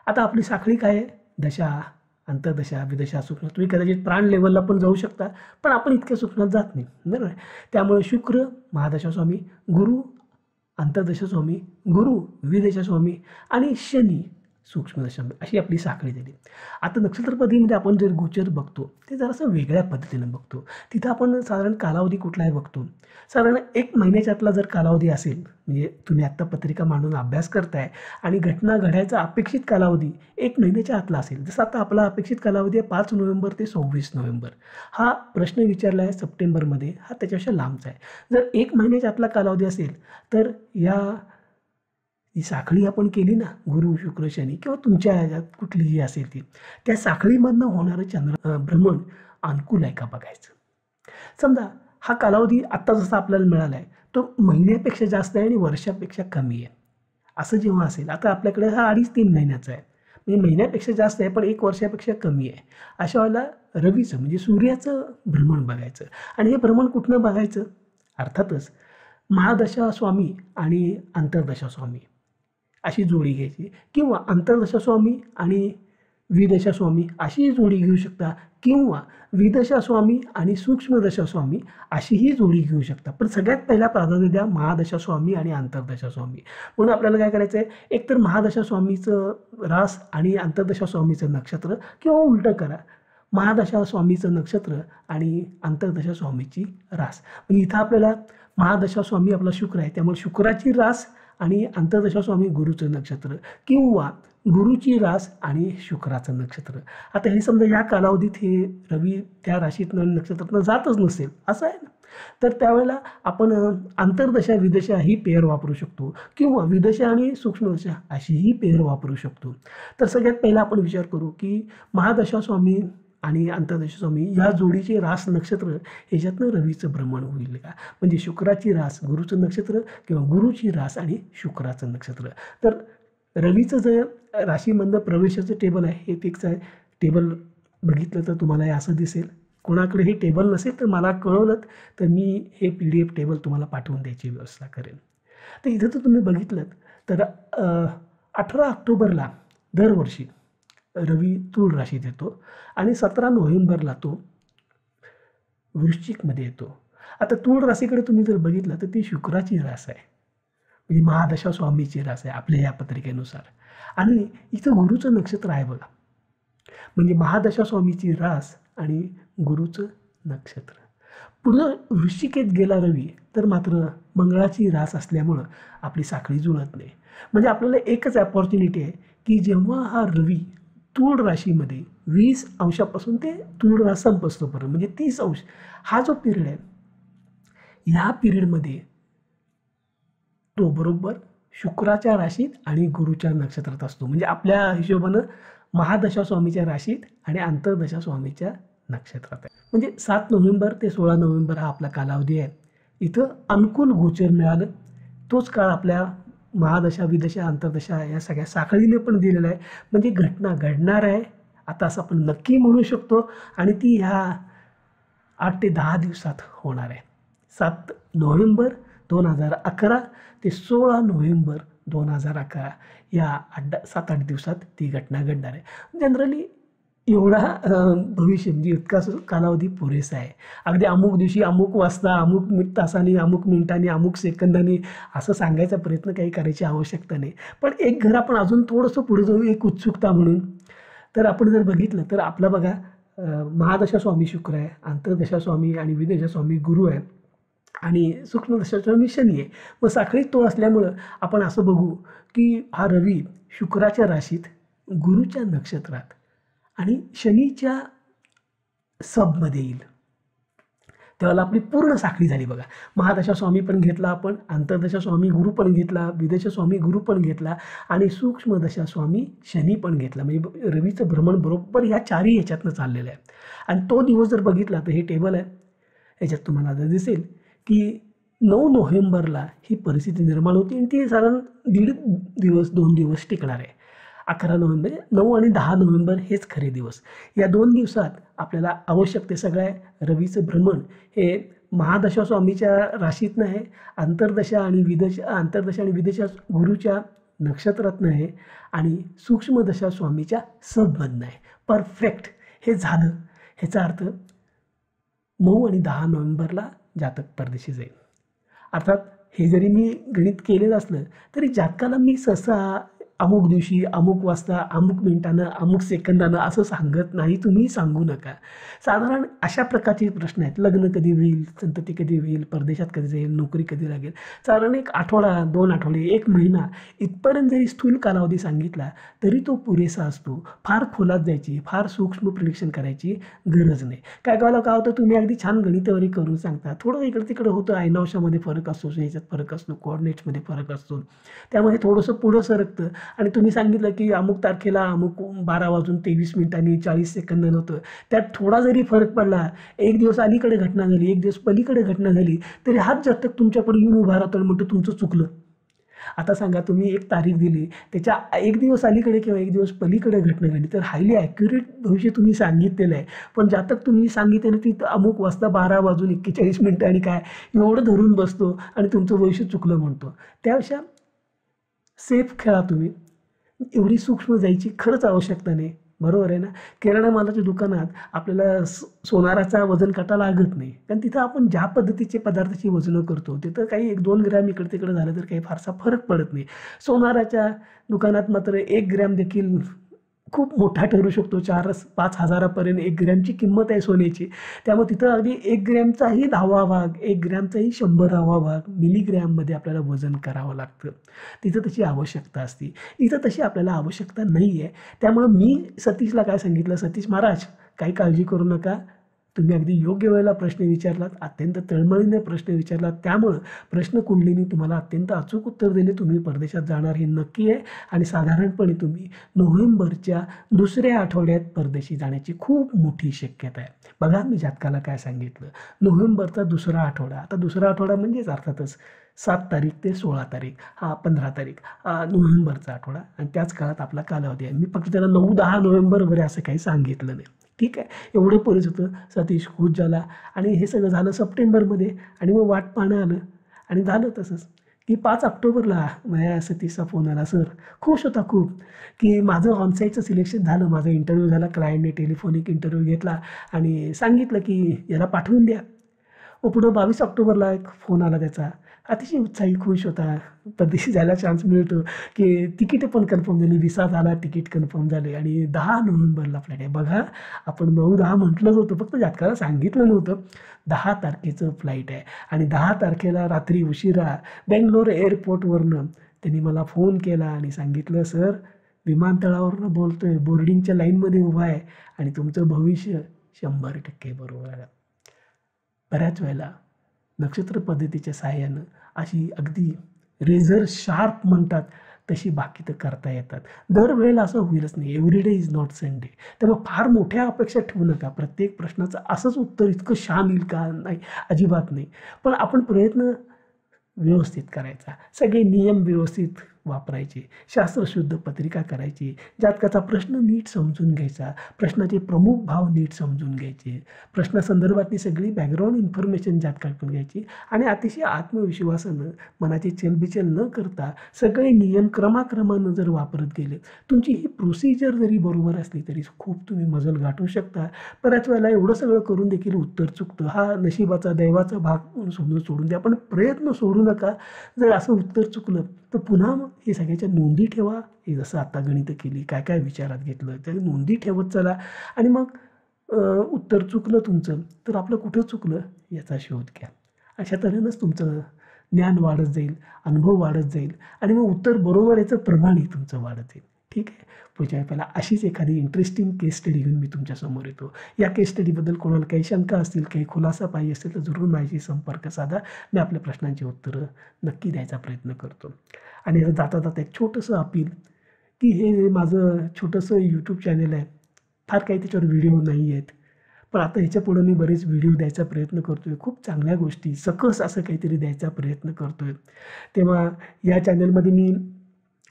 आता आपली साखळी काय आहे, दशा, अंतर्दशा, विदशा, सूक्ष्म. तुम्ही कदाचित प्राण लेवलला पण जाऊ शकता, पण आपण इतक्या सूक्ष्मात जात नाही, बरोबर. त्यामुळे शुक्र महादशा स्वामी, गुरु अंतर्दशा स्वामी, गुरु विदशा स्वामी आणि शनी सूक्ष्मदशा, अशी आपली साखळी झाली. आता नक्षत्र पद्धतीमध्ये आपण जर गोचर बघतो ते जरासं वेगळ्या पद्धतीनं बघतो. तिथं आपण साधारण कालावधी कुठला आहे बघतो. साधारण 1 महिन्याच्यातला जर कालावधी असेल, म्हणजे तुम्ही आत्ता पत्रिका मांडून अभ्यास करताय आणि घटना घडायचा अपेक्षित कालावधी 1 महिन्याच्या आतला असेल, जसं आता आपला अपेक्षित कालावधी आहे 5 नोव्हेंबर ते 26 नोव्हेंबर. हा प्रश्न विचारला आहे सप्टेंबरमध्ये, हा त्याच्यापेक्षा लांबचा आहे. जर 1 महिन्याच्या आतला कालावधी असेल तर ही साखळी आपण केली ना, गुरु शुक्र शनी किंवा तुमच्या ह्याच्यात कुठलीही असेल ती, त्या साखळीमधनं होणारं भ्रमण अनुकूल आहे का बघायचं. समजा हा कालावधी आत्ता जसा आपल्याला मिळाला आहे तो महिन्यापेक्षा जास्त आहे आणि वर्षापेक्षा कमी आहे, असं जेव्हा असेल. आता आपल्याकडे हा 2.5-3 महिन्याचा आहे, म्हणजे महिन्यापेक्षा जास्त आहे पण 1 वर्षापेक्षा कमी आहे. अशा वेळेला रवीचं म्हणजे सूर्याचं भ्रमण बघायचं. आणि हे भ्रमण कुठनं बघायचं, अर्थातच महादशा स्वामी आणि अंतर्दशा स्वामी अशी जोडी घ्यायची, किंवा अंतर्दशा स्वामी आणि विदशा स्वामी अशीही जोडी घेऊ शकता, किंवा विदशा स्वामी आणि सूक्ष्मदशा स्वामी अशीही जोडी घेऊ शकता. पण सगळ्यात पहिला प्राधान्य द्या महादशा स्वामी आणि अंतर्दशा स्वामी. म्हणून आपल्याला काय करायचं आहे, एकतर महादशा स्वामीचं रास आणि अंतर्दशा स्वामीचं नक्षत्र, किंवा उलटं करा, महादशा स्वामीचं नक्षत्र आणि अंतर्दशा स्वामीची रास. म्हणजे इथं आपल्याला महादशा स्वामी आपला शुक्र आहे, त्यामुळे शुक्राची रास आणि अंतर्दशा स्वामी गुरुचं नक्षत्र, किंवा गुरुची रास आणि शुक्राचं नक्षत्र. आता हे समजा या कालावधीत हे रवी त्या राशीतनं नक्षत्रातनं जातच नसेल असं आहे ना, तर त्यावेळेला आपण अंतर्दशा विदशा ही पेअर वापरू शकतो, किंवा विदशा आणि सूक्ष्मदशा अशीही पेअर वापरू शकतो. तर सगळ्यात पहिला आपण विचार करू की महादशा स्वामी आणि अंतर्दशा स्वामी या जोडीचे रास नक्षत्र ह्याच्यातनं रवीचं भ्रमण होईल का, म्हणजे शुक्राची रास गुरुचं नक्षत्र किंवा गुरुची रास आणि शुक्राचं नक्षत्र. तर रवीचं जे राशीमधलं प्रवेशाचं टेबल आहे हे फिक्स आहे. टेबल बघितलं तर तुम्हाला हे असं दिसेल. कोणाकडे हे टेबल नसेल तर मला कळवलं तर मी हे PDF टेबल तुम्हाला पाठवून द्यायची व्यवस्था करेन. तर इथं तर तुम्ही बघितलं तर 18 ऑक्टोबरला दरवर्षी रवी तूळ राशीत येतो आणि 17 नोव्हेंबरला तो वृश्चिकमध्ये येतो. आता तूळ राशीकडे तुम्ही जर बघितलं तर ती शुक्राची रास आहे, म्हणजे महादशा स्वामीची रास आहे आपल्या या पत्रिकेनुसार. आणि इथं गुरुचं नक्षत्र आहे बघा, म्हणजे महादशा स्वामीची रास आणि गुरुचं नक्षत्र. पुढं वृश्चिकेत गेला रवी तर मात्र मंगळाची रास असल्यामुळं आपली साखळी जुळत नाही. म्हणजे आपल्याला एकच अपॉर्च्युनिटी आहे की जेव्हा हा रवी तूळ राशीमध्ये 20 अंशापासून ते तूळ रास संपस्तोपर्यंत म्हणजे 30 अंश हा जो पिरियड आहे, ह्या पिरियडमध्ये तो बरोबर शुक्राच्या राशीत आणि गुरुच्या नक्षत्रात असतो. म्हणजे आपल्या हिशोबानं महादशा स्वामीच्या राशीत आणि अंतर्दशा स्वामीच्या नक्षत्रात आहे. म्हणजे 7 नोव्हेंबर ते 16 नोव्हेंबर हा आपला कालावधी आहे. इथं अनुकूल गोचर मिळालं, तोच काळ आपल्या महादशा विदशा अंतर्दशा या सगळ्या साखळीने पण दिलेला आहे. म्हणजे घटना घडणार आहे आता असं आपण नक्की म्हणू शकतो, आणि ती ह्या 8 ते 10 दिवसात होणार आहे. 7 नोव्हेंबर 2011 ते 16 नोव्हेंबर 2011 या 7-8 दिवसात ती घटना घडणार आहे. जनरली एवढा भविष्य म्हणजे इतका कालावधी पुरेसा आहे. अगदी अमुक दिवशी अमुक वाजता अमुक तासाने अमुक मिनिटांनी अमुक सेकंदांनी असं सांगायचा प्रयत्न काही करायची आवश्यकता नाही. पण एक घर आपण अजून थोडंसं पुढे जाऊ, एक उत्सुकता म्हणून. तर आपण जर बघितलं तर आपला बघा महादशा स्वामी शुक्र आहे, अंतर्दशा स्वामी आणि विदशा स्वामी गुरु आहे आणि सूक्ष्मदशा स्वामी शनी आहे. मग साखळीत तो असल्यामुळं आपण असं बघू की हा रवी शुक्राच्या राशीत, गुरुच्या नक्षत्रात आणि शनीच्या सबमध्ये येईल. तेव्हा आपली पूर्ण साखळी झाली बघा. महादशा स्वामी पण घेतला आपण, अंतर्दशा स्वामी गुरु पण घेतला, विदशा स्वामी गुरु पण घेतला आणि सूक्ष्मदशा स्वामी शनी पण घेतला. म्हणजे रवीचं भ्रमण बरोबर ह्या चारही ह्याच्यातनं चाललेलं आहे. आणि तो दिवस जर बघितला तर हे टेबल आहे, ह्याच्यात तुम्हाला आता दिसेल की 9 नोव्हेंबरला ही परिस्थिती निर्माण होती आणि ती साधारण 2 दिवस टिकणार आहे. 11 नोव्हेंबर, 9 आणि 10 नोव्हेंबर हेच खरे दिवस. या 2 दिवसात आपल्याला आवश्यक ते सगळं आहे. रवीचं भ्रमण हे महादशा स्वामीच्या राशीतनं आहे, अंतर्दशा आणि विदशा गुरुच्या नक्षत्रातनं आहे आणि सूक्ष्मदशा स्वामीच्या सबमधनं आहे. परफेक्ट हे झालं. ह्याचा अर्थ 9 आणि 10 नोव्हेंबरला जातक परदेशी जाईल. अर्थात हे जरी मी गणित केलेलं असलं तरी जातकाला मी सहसा अमुक दिवशी अमुक वाजता अमुक मिनिटानं अमुक सेकंदानं असं सांगत नाही, तुम्ही सांगू नका. साधारण अशा प्रकारचे प्रश्न आहेत. लग्न कधी होईल, संतती कधी होईल, परदेशात कधी जाईल, नोकरी कधी लागेल, साधारण 1 आठवडा 2 आठवडे 1 महिना इथपर्यंत जरी स्थूल कालावधी सांगितला तरी तो पुरेसा असतो. फार खोलात जायची, फार सूक्ष्म प्रिडिक्शन करायची गरज नाही. काय काय होतं, तुम्ही अगदी छान गणितावरी करून सांगता, थोडं इकडं तिकडं होतं, ऐनांशामध्ये फरक असतो, ह्याच्यात फरक असतो, कोऑर्डिनेट्समध्ये फरक असतो, त्यामुळे थोडंसं पुढं सरकतं आणि तुम्ही सांगितलं की अमुक तारखेला अमुक 12:23 40 सेकंदानं होतं. त्यात थोडा जरी फरक पडला, एक दिवस अलीकडे घटना झाली, एक दिवस पलीकडे घटना झाली, तरी हाच जातक तुमच्याकडे येऊन उभा राहतो आणि म्हणतो तुमचं चुकलं. आता सांगा, तुम्ही एक तारीख दिली, त्याच्या एक दिवस अलीकडे किंवा एक दिवस पलीकडे घटना घडली, तर हायली ॲक्युरेट भविष्य तुम्ही सांगितलेलं आहे. पण जातक तुम्ही सांगितलेलं ती अमुक वाजता 12:41 आणि काय एवढं धरून बसतो आणि तुमचं भविष्य चुकलं म्हणतो. त्यापेक्षा सेफ खेळा तुम्ही. एवढी सूक्ष्म जायची खरंच आवश्यकता नाही. बरोबर आहे ना. किराणा मालाच्या दुकानात आपल्याला सोनाराचा वजन काटा लागत नाही, कारण तिथं आपण ज्या पद्धतीचे पदार्थाची वजनं करतो तिथं काही 1-2 ग्रॅम इकडे तिकडे झालं तर काही फारसा फरक पडत नाही. सोनाराच्या दुकानात मात्र 1 ग्रॅम देखील खूप मोठा ठरू शकतो. 4-5 हजारापर्यंत 1 ग्रॅमची किंमत आहे सोन्याची. त्यामुळे तिथं अगदी 1 ग्रॅमचाही 10वा भाग, 1 ग्रॅमचाही 100वा भाग मिलीग्रॅममध्ये आपल्याला वजन करावं लागतं. तिथं तशी आवश्यकता असते, इथं तशी आपल्याला आवश्यकता नाही आहे. त्यामुळं मी सतीशला काय सांगितलं, सतीश महाराज काही काळजी करू नका, तुम्ही अगदी योग्य वेळेला प्रश्न विचारलात, अत्यंत तळमळीने प्रश्न विचारलात, त्यामुळं प्रश्नकुंडलीने तुम्हाला अत्यंत अचूक उत्तर दिले. तुम्ही परदेशात जाणार हे नक्की आहे आणि साधारणपणे तुम्ही नोव्हेंबरच्या 2ऱ्या आठवड्यात परदेशी जाण्याची खूप मोठी शक्यता आहे. बघा मी जातकाला काय सांगितलं, नोव्हेंबरचा 2रा आठवडा. आता 2रा आठवडा म्हणजेच अर्थातच 7 तारीख ते 16 तारीख हा 15 तारीख नोव्हेंबरचा आठवडा आणि त्याच काळात आपला कालावधी आहे. मी फक्त त्याला 9-10 नोव्हेंबर वगैरे असं काही सांगितलं नाही. ठीक आहे, एवढं पुरेच होतं. सतीश खुश झाला आणि हे सगळं झालं सप्टेंबरमध्ये आणि मग वाट पाहणं आलं आणि झालं तसंच की 5 ऑक्टोबरला माझ्या सतीशचा फोन आला. सर खुश होता खूप की माझं ऑनसाईटचं सिलेक्शन झालं, माझा इंटरव्ह्यू झाला, क्लायंटने टेलिफोनिक इंटरव्ह्यू घेतला आणि सांगितलं की याला पाठवून द्या. व पुढं 22 ऑक्टोबरला एक फोन आला त्याचा. अतिशय उत्साही खुश होता, परदेशी जायला चान्स मिळतो की तिकीट पण कन्फर्म झाली, विसा झाला, तिकीट कन्फर्म झाले आणि 10 नोव्हेंबरला फ्लाईट आहे. बघा आपण 9-10 म्हटलंच होतं, फक्त जातकाला सांगितलं नव्हतं. 10 तारखेचं फ्लाईट आहे आणि 10 तारखेला रात्री उशिरा बेंगलोर एअरपोर्टवरनं त्यांनी मला फोन केला आणि सांगितलं, सर विमानतळावरनं बोलतोय, बोर्डिंगच्या लाईनमध्ये उभा आहे आणि तुमचं भविष्य 100% बरोबर आहे. बऱ्याच वेळेला नक्षत्र पद्धतीच्या सहाय्यानं अशी अगदी रेझर शार्प म्हणतात तशी बाकी तर करता येतात. दरवेळेला असं होईलच नाही. Everyday is not Sunday. त्यामुळे फार मोठ्या अपेक्षा ठेवू नका. प्रत्येक प्रश्नाचं असंच उत्तर इतकं छान येईल का, नाही, अजिबात नाही. पण आपण प्रयत्न व्यवस्थित करायचा, सगळे नियम व्यवस्थित वापरायचे, शास्त्रशुद्ध पत्रिका करायची, जातकाचा प्रश्न नीट समजून घ्यायचा, प्रश्नाचे प्रमुख भाव नीट समजून घ्यायचे, प्रश्नासंदर्भातली सगळी बॅकग्राऊंड इन्फॉर्मेशन जातकाकडून घ्यायची आणि अतिशय आत्मविश्वासानं मनाची चलबिचल न करता सगळे नियम क्रमाक्रमानं जर वापरत गेले, तुमची ही प्रोसिजर जरी बरोबर असली तरी खूप तुम्ही मजल गाठू शकता. बऱ्याच वेळेला एवढं सगळं करून देखील उत्तर चुकतं. हा नशिबाचा दैवाचा भाग म्हणून समजून सोडून द्या, पण प्रयत्न सोडू नका. जर असं उत्तर चुकलं तर पुन्हा हे सगळ्याच्या नोंदी ठेवा. हे जसं आता गणितं केली, काय काय विचारात घेतलं त्या नोंदी ठेवत चला आणि मग उत्तर चुकलं तुमचं तर आपलं कुठं चुकलं याचा शोध घ्या. अशा तऱ्हेनंच तुमचं ज्ञान वाढत जाईल, अनुभव वाढत जाईल आणि मग उत्तर बरोबर याचं प्रमाणही तुमचं वाढत जाईल. ठीक आहे. पुढच्या वेळेला अशीच एखादी इंटरेस्टिंग केस स्टडी घेऊन मी तुमच्यासमोर येतो. या केस स्टडीबद्दल कोणाला काही शंका असतील, काही खुलासा पाहिजे असेल तर जरूर माझ्याशी संपर्क साधा. मी आपल्या प्रश्नांची उत्तरं नक्की द्यायचा प्रयत्न करतो. आणि जाता जाता एक छोटंसं अपील की हे माझं छोटंसं यूट्यूब चॅनल आहे. फार काही त्याच्यावर व्हिडिओ नाही आहेत, पण आता ह्याच्या पुढं मी बरेच व्हिडिओ द्यायचा प्रयत्न करतो आहे. खूप चांगल्या गोष्टी सकस असं काहीतरी द्यायचा प्रयत्न करतो आहे. तेव्हा या चॅनलमध्ये मी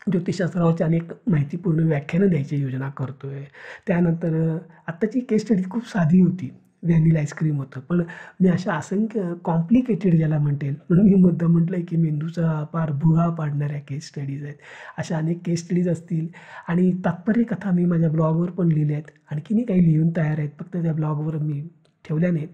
ज्योतिषशास्त्रावरची अनेक माहितीपूर्ण व्याख्यानं द्यायची योजना करतो आहे. त्यानंतर आत्ताची केस स्टडी खूप साधी होती, व्हॅनिला आईस्क्रीम होतं, पण मी अशा असंख्य कॉम्प्लिकेटेड ज्याला म्हणेल म्हणून मी मुद्दा म्हटलं आहे की मेंदूचा पार भुगा पाडणाऱ्या केस स्टडीज आहेत. अशा अनेक केस स्टडीज असतील आणि तात्पर्य कथा मी माझ्या ब्लॉगवर पण लिहिल्या आहेत. आणखीनही काही लिहून तयार आहेत, फक्त त्या ब्लॉगवर मी ठेवल्या नाहीत.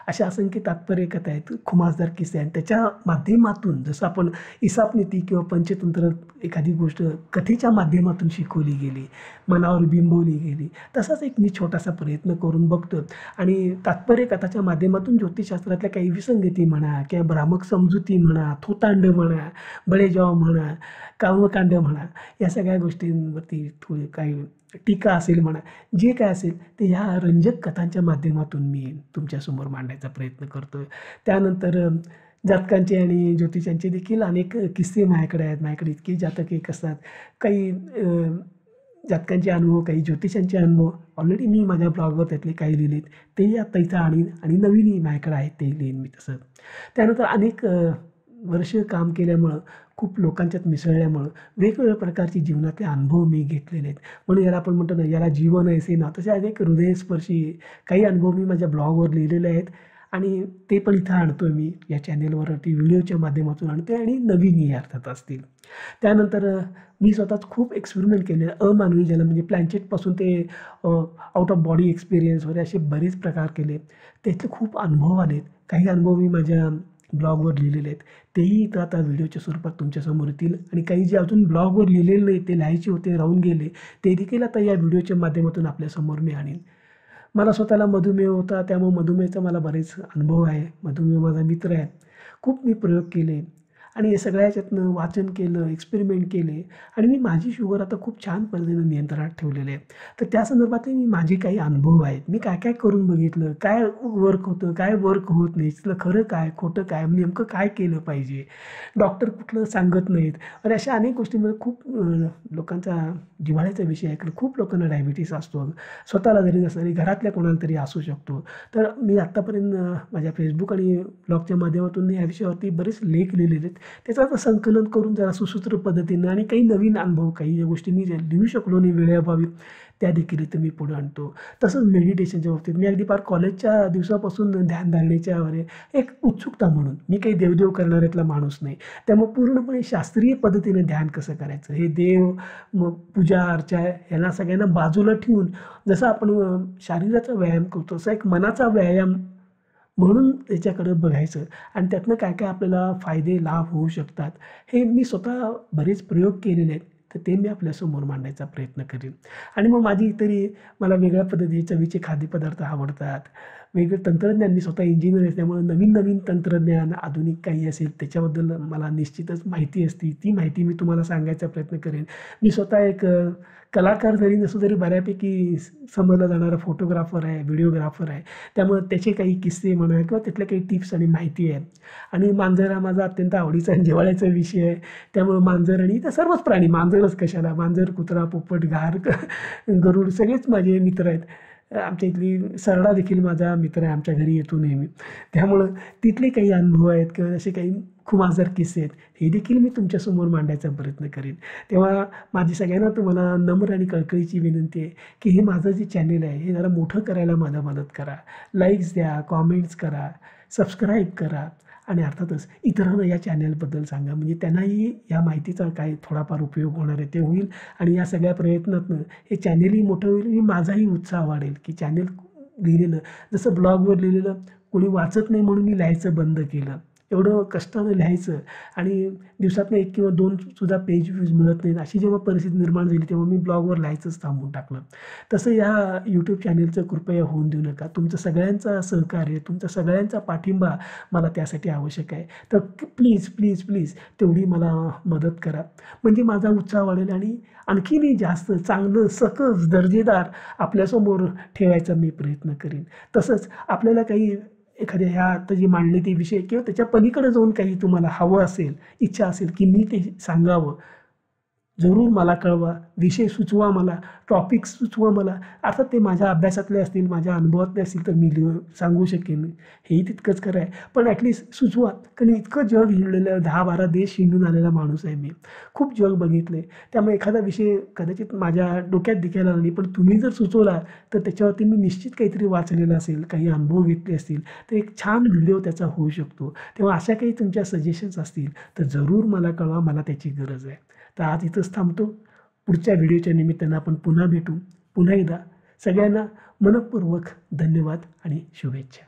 अशा असंख्य तात्पर्य कथा आहेत, खुमासदार किस्से आहेत. त्याच्या माध्यमातून जसं आपण इसापनीती किंवा पंचतंत्र एखादी गोष्ट कथेच्या माध्यमातून शिकवली गेली, मनावर बिंबवली गेली, तसाच एक मी छोटासा प्रयत्न करून बघतो. आणि तात्पर्य कथाच्या माध्यमातून ज्योतिषशास्त्रातल्या काही विसंगती म्हणा किंवा भ्रामक समजुती म्हणा, थोतांड म्हणा, बळेजाव म्हणा, कामकांड म्हणा, या सगळ्या गोष्टींवरती थोडी काही टीका असेल म्हणा, जे काय असेल ते ह्या रंजक कथांच्या माध्यमातून मी तुमच्यासमोर मांडायचा प्रयत्न करतो आहे. त्यानंतर जातकांचे आणि ज्योतिषांचे देखील अनेक किस्से माझ्याकडे आहेत. माझ्याकडे इतके जातक एक असतात, काही जातकांचे अनुभव, काही ज्योतिषांचे अनुभव ऑलरेडी मी माझ्या ब्लॉगवर त्यातले काही लिहिलेत, तेही आत्ता इथं आणि नवीनही माझ्याकडे आहेत, तेही लिहीन मी तसं. त्यानंतर अनेक वर्ष काम केल्यामुळं, खूप लोकांच्यात मिसळल्यामुळं वेगवेगळ्या प्रकारचे जीवनातले अनुभव मी घेतलेले आहेत. म्हणून याला आपण म्हणतो ना, याला जीवन ऐसे ना, तसे अनेक हृदयस्पर्शी काही अनुभव मी माझ्या ब्लॉगवर लिहिलेले आहेत आणि ते पण इथं आणतो आहे मी या चॅनेलवरती व्हिडिओच्या माध्यमातून आणतो आहे आणि नवीनही अर्थात असतील. त्यानंतर मी स्वतःच खूप एक्सपेरिमेंट केले, अमानवी ज्याला म्हणजे प्लॅनचेटपासून ते आउट ऑफ बॉडी एक्सपिरियन्स वगैरे असे बरेच प्रकार केले. त्याचे खूप अनुभव आलेत. काही अनुभव मी माझ्या ब्लॉगवर लिहिलेले आहेत, तेही इथं आता व्हिडिओच्या स्वरूपात तुमच्यासमोर येतील. आणि काही जे अजून ब्लॉगवर लिहिलेले नाही, ते लिहायचे होते राहून गेले, ते देखील आता या व्हिडिओच्या माध्यमातून आपल्यासमोर मी आणीन. मला स्वतःला मधुमेह होता, त्यामुळे मधुमेहाचा मला बरेच अनुभव आहे. मधुमेह माझा मित्र आहे. खूप मी प्रयोग केले आणि हे सगळ्या ह्याच्यातनं वाचन केलं, एक्सपेरिमेंट केले आणि मी माझी शुगर आता खूप छान पद्धतीनं नियंत्रणात ठेवलेले आहे. तर त्या संदर्भातले मी माझे काही अनुभव आहेत. मी काय काय करून बघितलं, काय वर्क होतं, काय वर्क होत नाही, तिथलं खरं काय, खोटं काय, नेमकं काय केलं पाहिजे, डॉक्टर कुठलं सांगत नाहीत आणि अशा अनेक गोष्टींमध्ये खूप लोकांचा जिव्हाळ्याचा विषय आहे. खूप लोकांना डायबिटीस असतो, स्वतःला जरी नसलं तरी घरातल्या कोणाला तरी असू शकतो. तर मी आत्तापर्यंत माझ्या फेसबुक आणि ब्लॉगच्या माध्यमातून या विषयावरती बरेच लेख लिहिलेले आहेत. त्याचं आता संकलन करून जरा सुसूत्र पद्धतीनं आणि काही नवीन अनुभव, काही ज्या गोष्टी मी लिहू शकलो नाही वेळेअभावी, त्या देखील इथं मी पुढं आणतो. तसंच मेडिटेशनच्या बाबतीत मी अगदी फार कॉलेजच्या दिवसापासून ध्यानधारणेच्या एक उत्सुकता म्हणून, मी काही देवदेव करणाऱ्यातला माणूस नाही, त्यामुळे पूर्णपणे शास्त्रीय पद्धतीने ध्यान कसं करायचं, हे देव मग पूजा अर्चा यांना सगळ्यांना बाजूला ठेवून जसं आपण शरीराचा व्यायाम करतो तसा एक मनाचा व्यायाम म्हणून त्याच्याकडं बघायचं आणि त्यातनं काय काय आपल्याला फायदे लाभ होऊ शकतात, हे मी स्वतः बरेच प्रयोग केलेले आहेत. तर ते मी आपल्यासमोर मांडायचा प्रयत्न करेन. आणि मग माझी इतरही मला वेगळ्या पद्धतीचे चवीचे खाद्यपदार्थ आवडतात. वेगळं तंत्रज्ञान, मी स्वतः इंजिनियर असल्यामुळे नवीन नवीन तंत्रज्ञान आधुनिक काही असेल त्याच्याबद्दल मला निश्चितच माहिती असते. ती माहिती मी तुम्हाला सांगायचा प्रयत्न करेन. मी स्वतः एक कलाकार जरी नसो तरी बऱ्यापैकी समजला जाणारा फोटोग्राफर आहे, व्हिडिओग्राफर आहे. त्यामुळे त्याचे काही किस्से म्हणा किंवा त्यातल्या काही टिप्स आणि माहिती आहे. आणि मांजर हा माझा अत्यंत आवडीचा आणि जिव्हाळ्याचा विषय आहे. त्यामुळे मांजर आणि त्या सर्वच प्राणी, मांजरच कशाला, मांजर, कुत्रा, पोपट, घार, गरुड सगळेच माझे मित्र आहेत. आमच्या इथली सरडा देखील माझा मित्र आहे, आमच्या घरी येतो नेहमी. त्यामुळं तिथले काही अनुभव आहेत किंवा असे काही खूप आजार किस्से आहेत, हे देखील मी तुमच्यासमोर मांडायचा प्रयत्न करेन. तेव्हा माझी सगळ्यांना तुम्हाला नम्र आणि कळकळीची विनंती आहे, की हे माझं जे चॅनेल आहे, हे जरा मोठं करायला मला मदत करा. लाईक्स द्या, कॉमेंट्स करा, सबस्क्राईब करा आणि अर्थातच इतरांना या चॅनेलबद्दल सांगा. म्हणजे त्यांनाही या माहितीचा काही थोडाफार उपयोग होणार आहे ते होईल आणि या सगळ्या प्रयत्नातनं हे चॅनेलही मोठं होईल आणि माझाही उत्साह वाढेल, की चॅनेल लिहिलेलं जसं ब्लॉगवर लिहिलेलं कोणी वाचत नाही म्हणून मी लिहायचं बंद केलं. एवढं कष्टानं लिहायचं आणि दिवसातनं 1 किंवा 2 सुद्धा पेज व्ह्यूज मिळत नाहीत, अशी जेव्हा परिस्थिती निर्माण झाली तेव्हा मी ब्लॉगवर लिहायचंच थांबवून टाकलं. तसं या यूट्यूब चॅनेलचं कृपया होऊन देऊ नका. तुमचं सगळ्यांचं सहकार्य, तुमचा सगळ्यांचा पाठिंबा मला त्यासाठी आवश्यक आहे. तर प्लीज, प्लीज, प्लीज तेवढी मला मदत करा. म्हणजे माझा उत्साह वाढेल आणि आणखीनही जास्त चांगलं, सकस, दर्जेदार आपल्यासमोर ठेवायचा मी प्रयत्न करीन. तसंच आपल्याला काही एखाद्या ह्या आता जे मांडले ते विषय किंवा त्याच्या पलीकडे जाऊन काही तुम्हाला हवं असेल, इच्छा असेल, की मी ते सांगावं, जरूर मला कळवा. विषय सुचवा मला, टॉपिक्स सुचवा मला. अर्थात ते माझ्या अभ्यासातले असतील, माझ्या अनुभवातले असतील तर मी सांगू शकेन. हेही तितकंच खरं आहे. पण ॲटलीस्ट सुचवा. कारण इतकं जग हिंडलेलं 10-12 देश हिंडून आलेला माणूस आहे मी. खूप जग बघितलं आहे. त्यामुळे एखादा विषय कदाचित माझ्या डोक्यात दिसायला नाही, पण तुम्ही जर सुचवला तर त्याच्यावरती मी निश्चित काहीतरी वाचलेलं असेल, काही अनुभव घेतले असतील, तर एक छान व्हिडिओ त्याचा होऊ शकतो. तेव्हा अशा काही तुमच्या सजेशन्स असतील तर जरूर मला कळवा. मला त्याची गरज आहे. तर आज इथंच थांबतो. पुढच्या व्हिडिओच्या निमित्तानं आपण पुन्हा भेटू. पुन्हा एकदा सगळ्यांना मनःपूर्वक धन्यवाद आणि शुभेच्छा.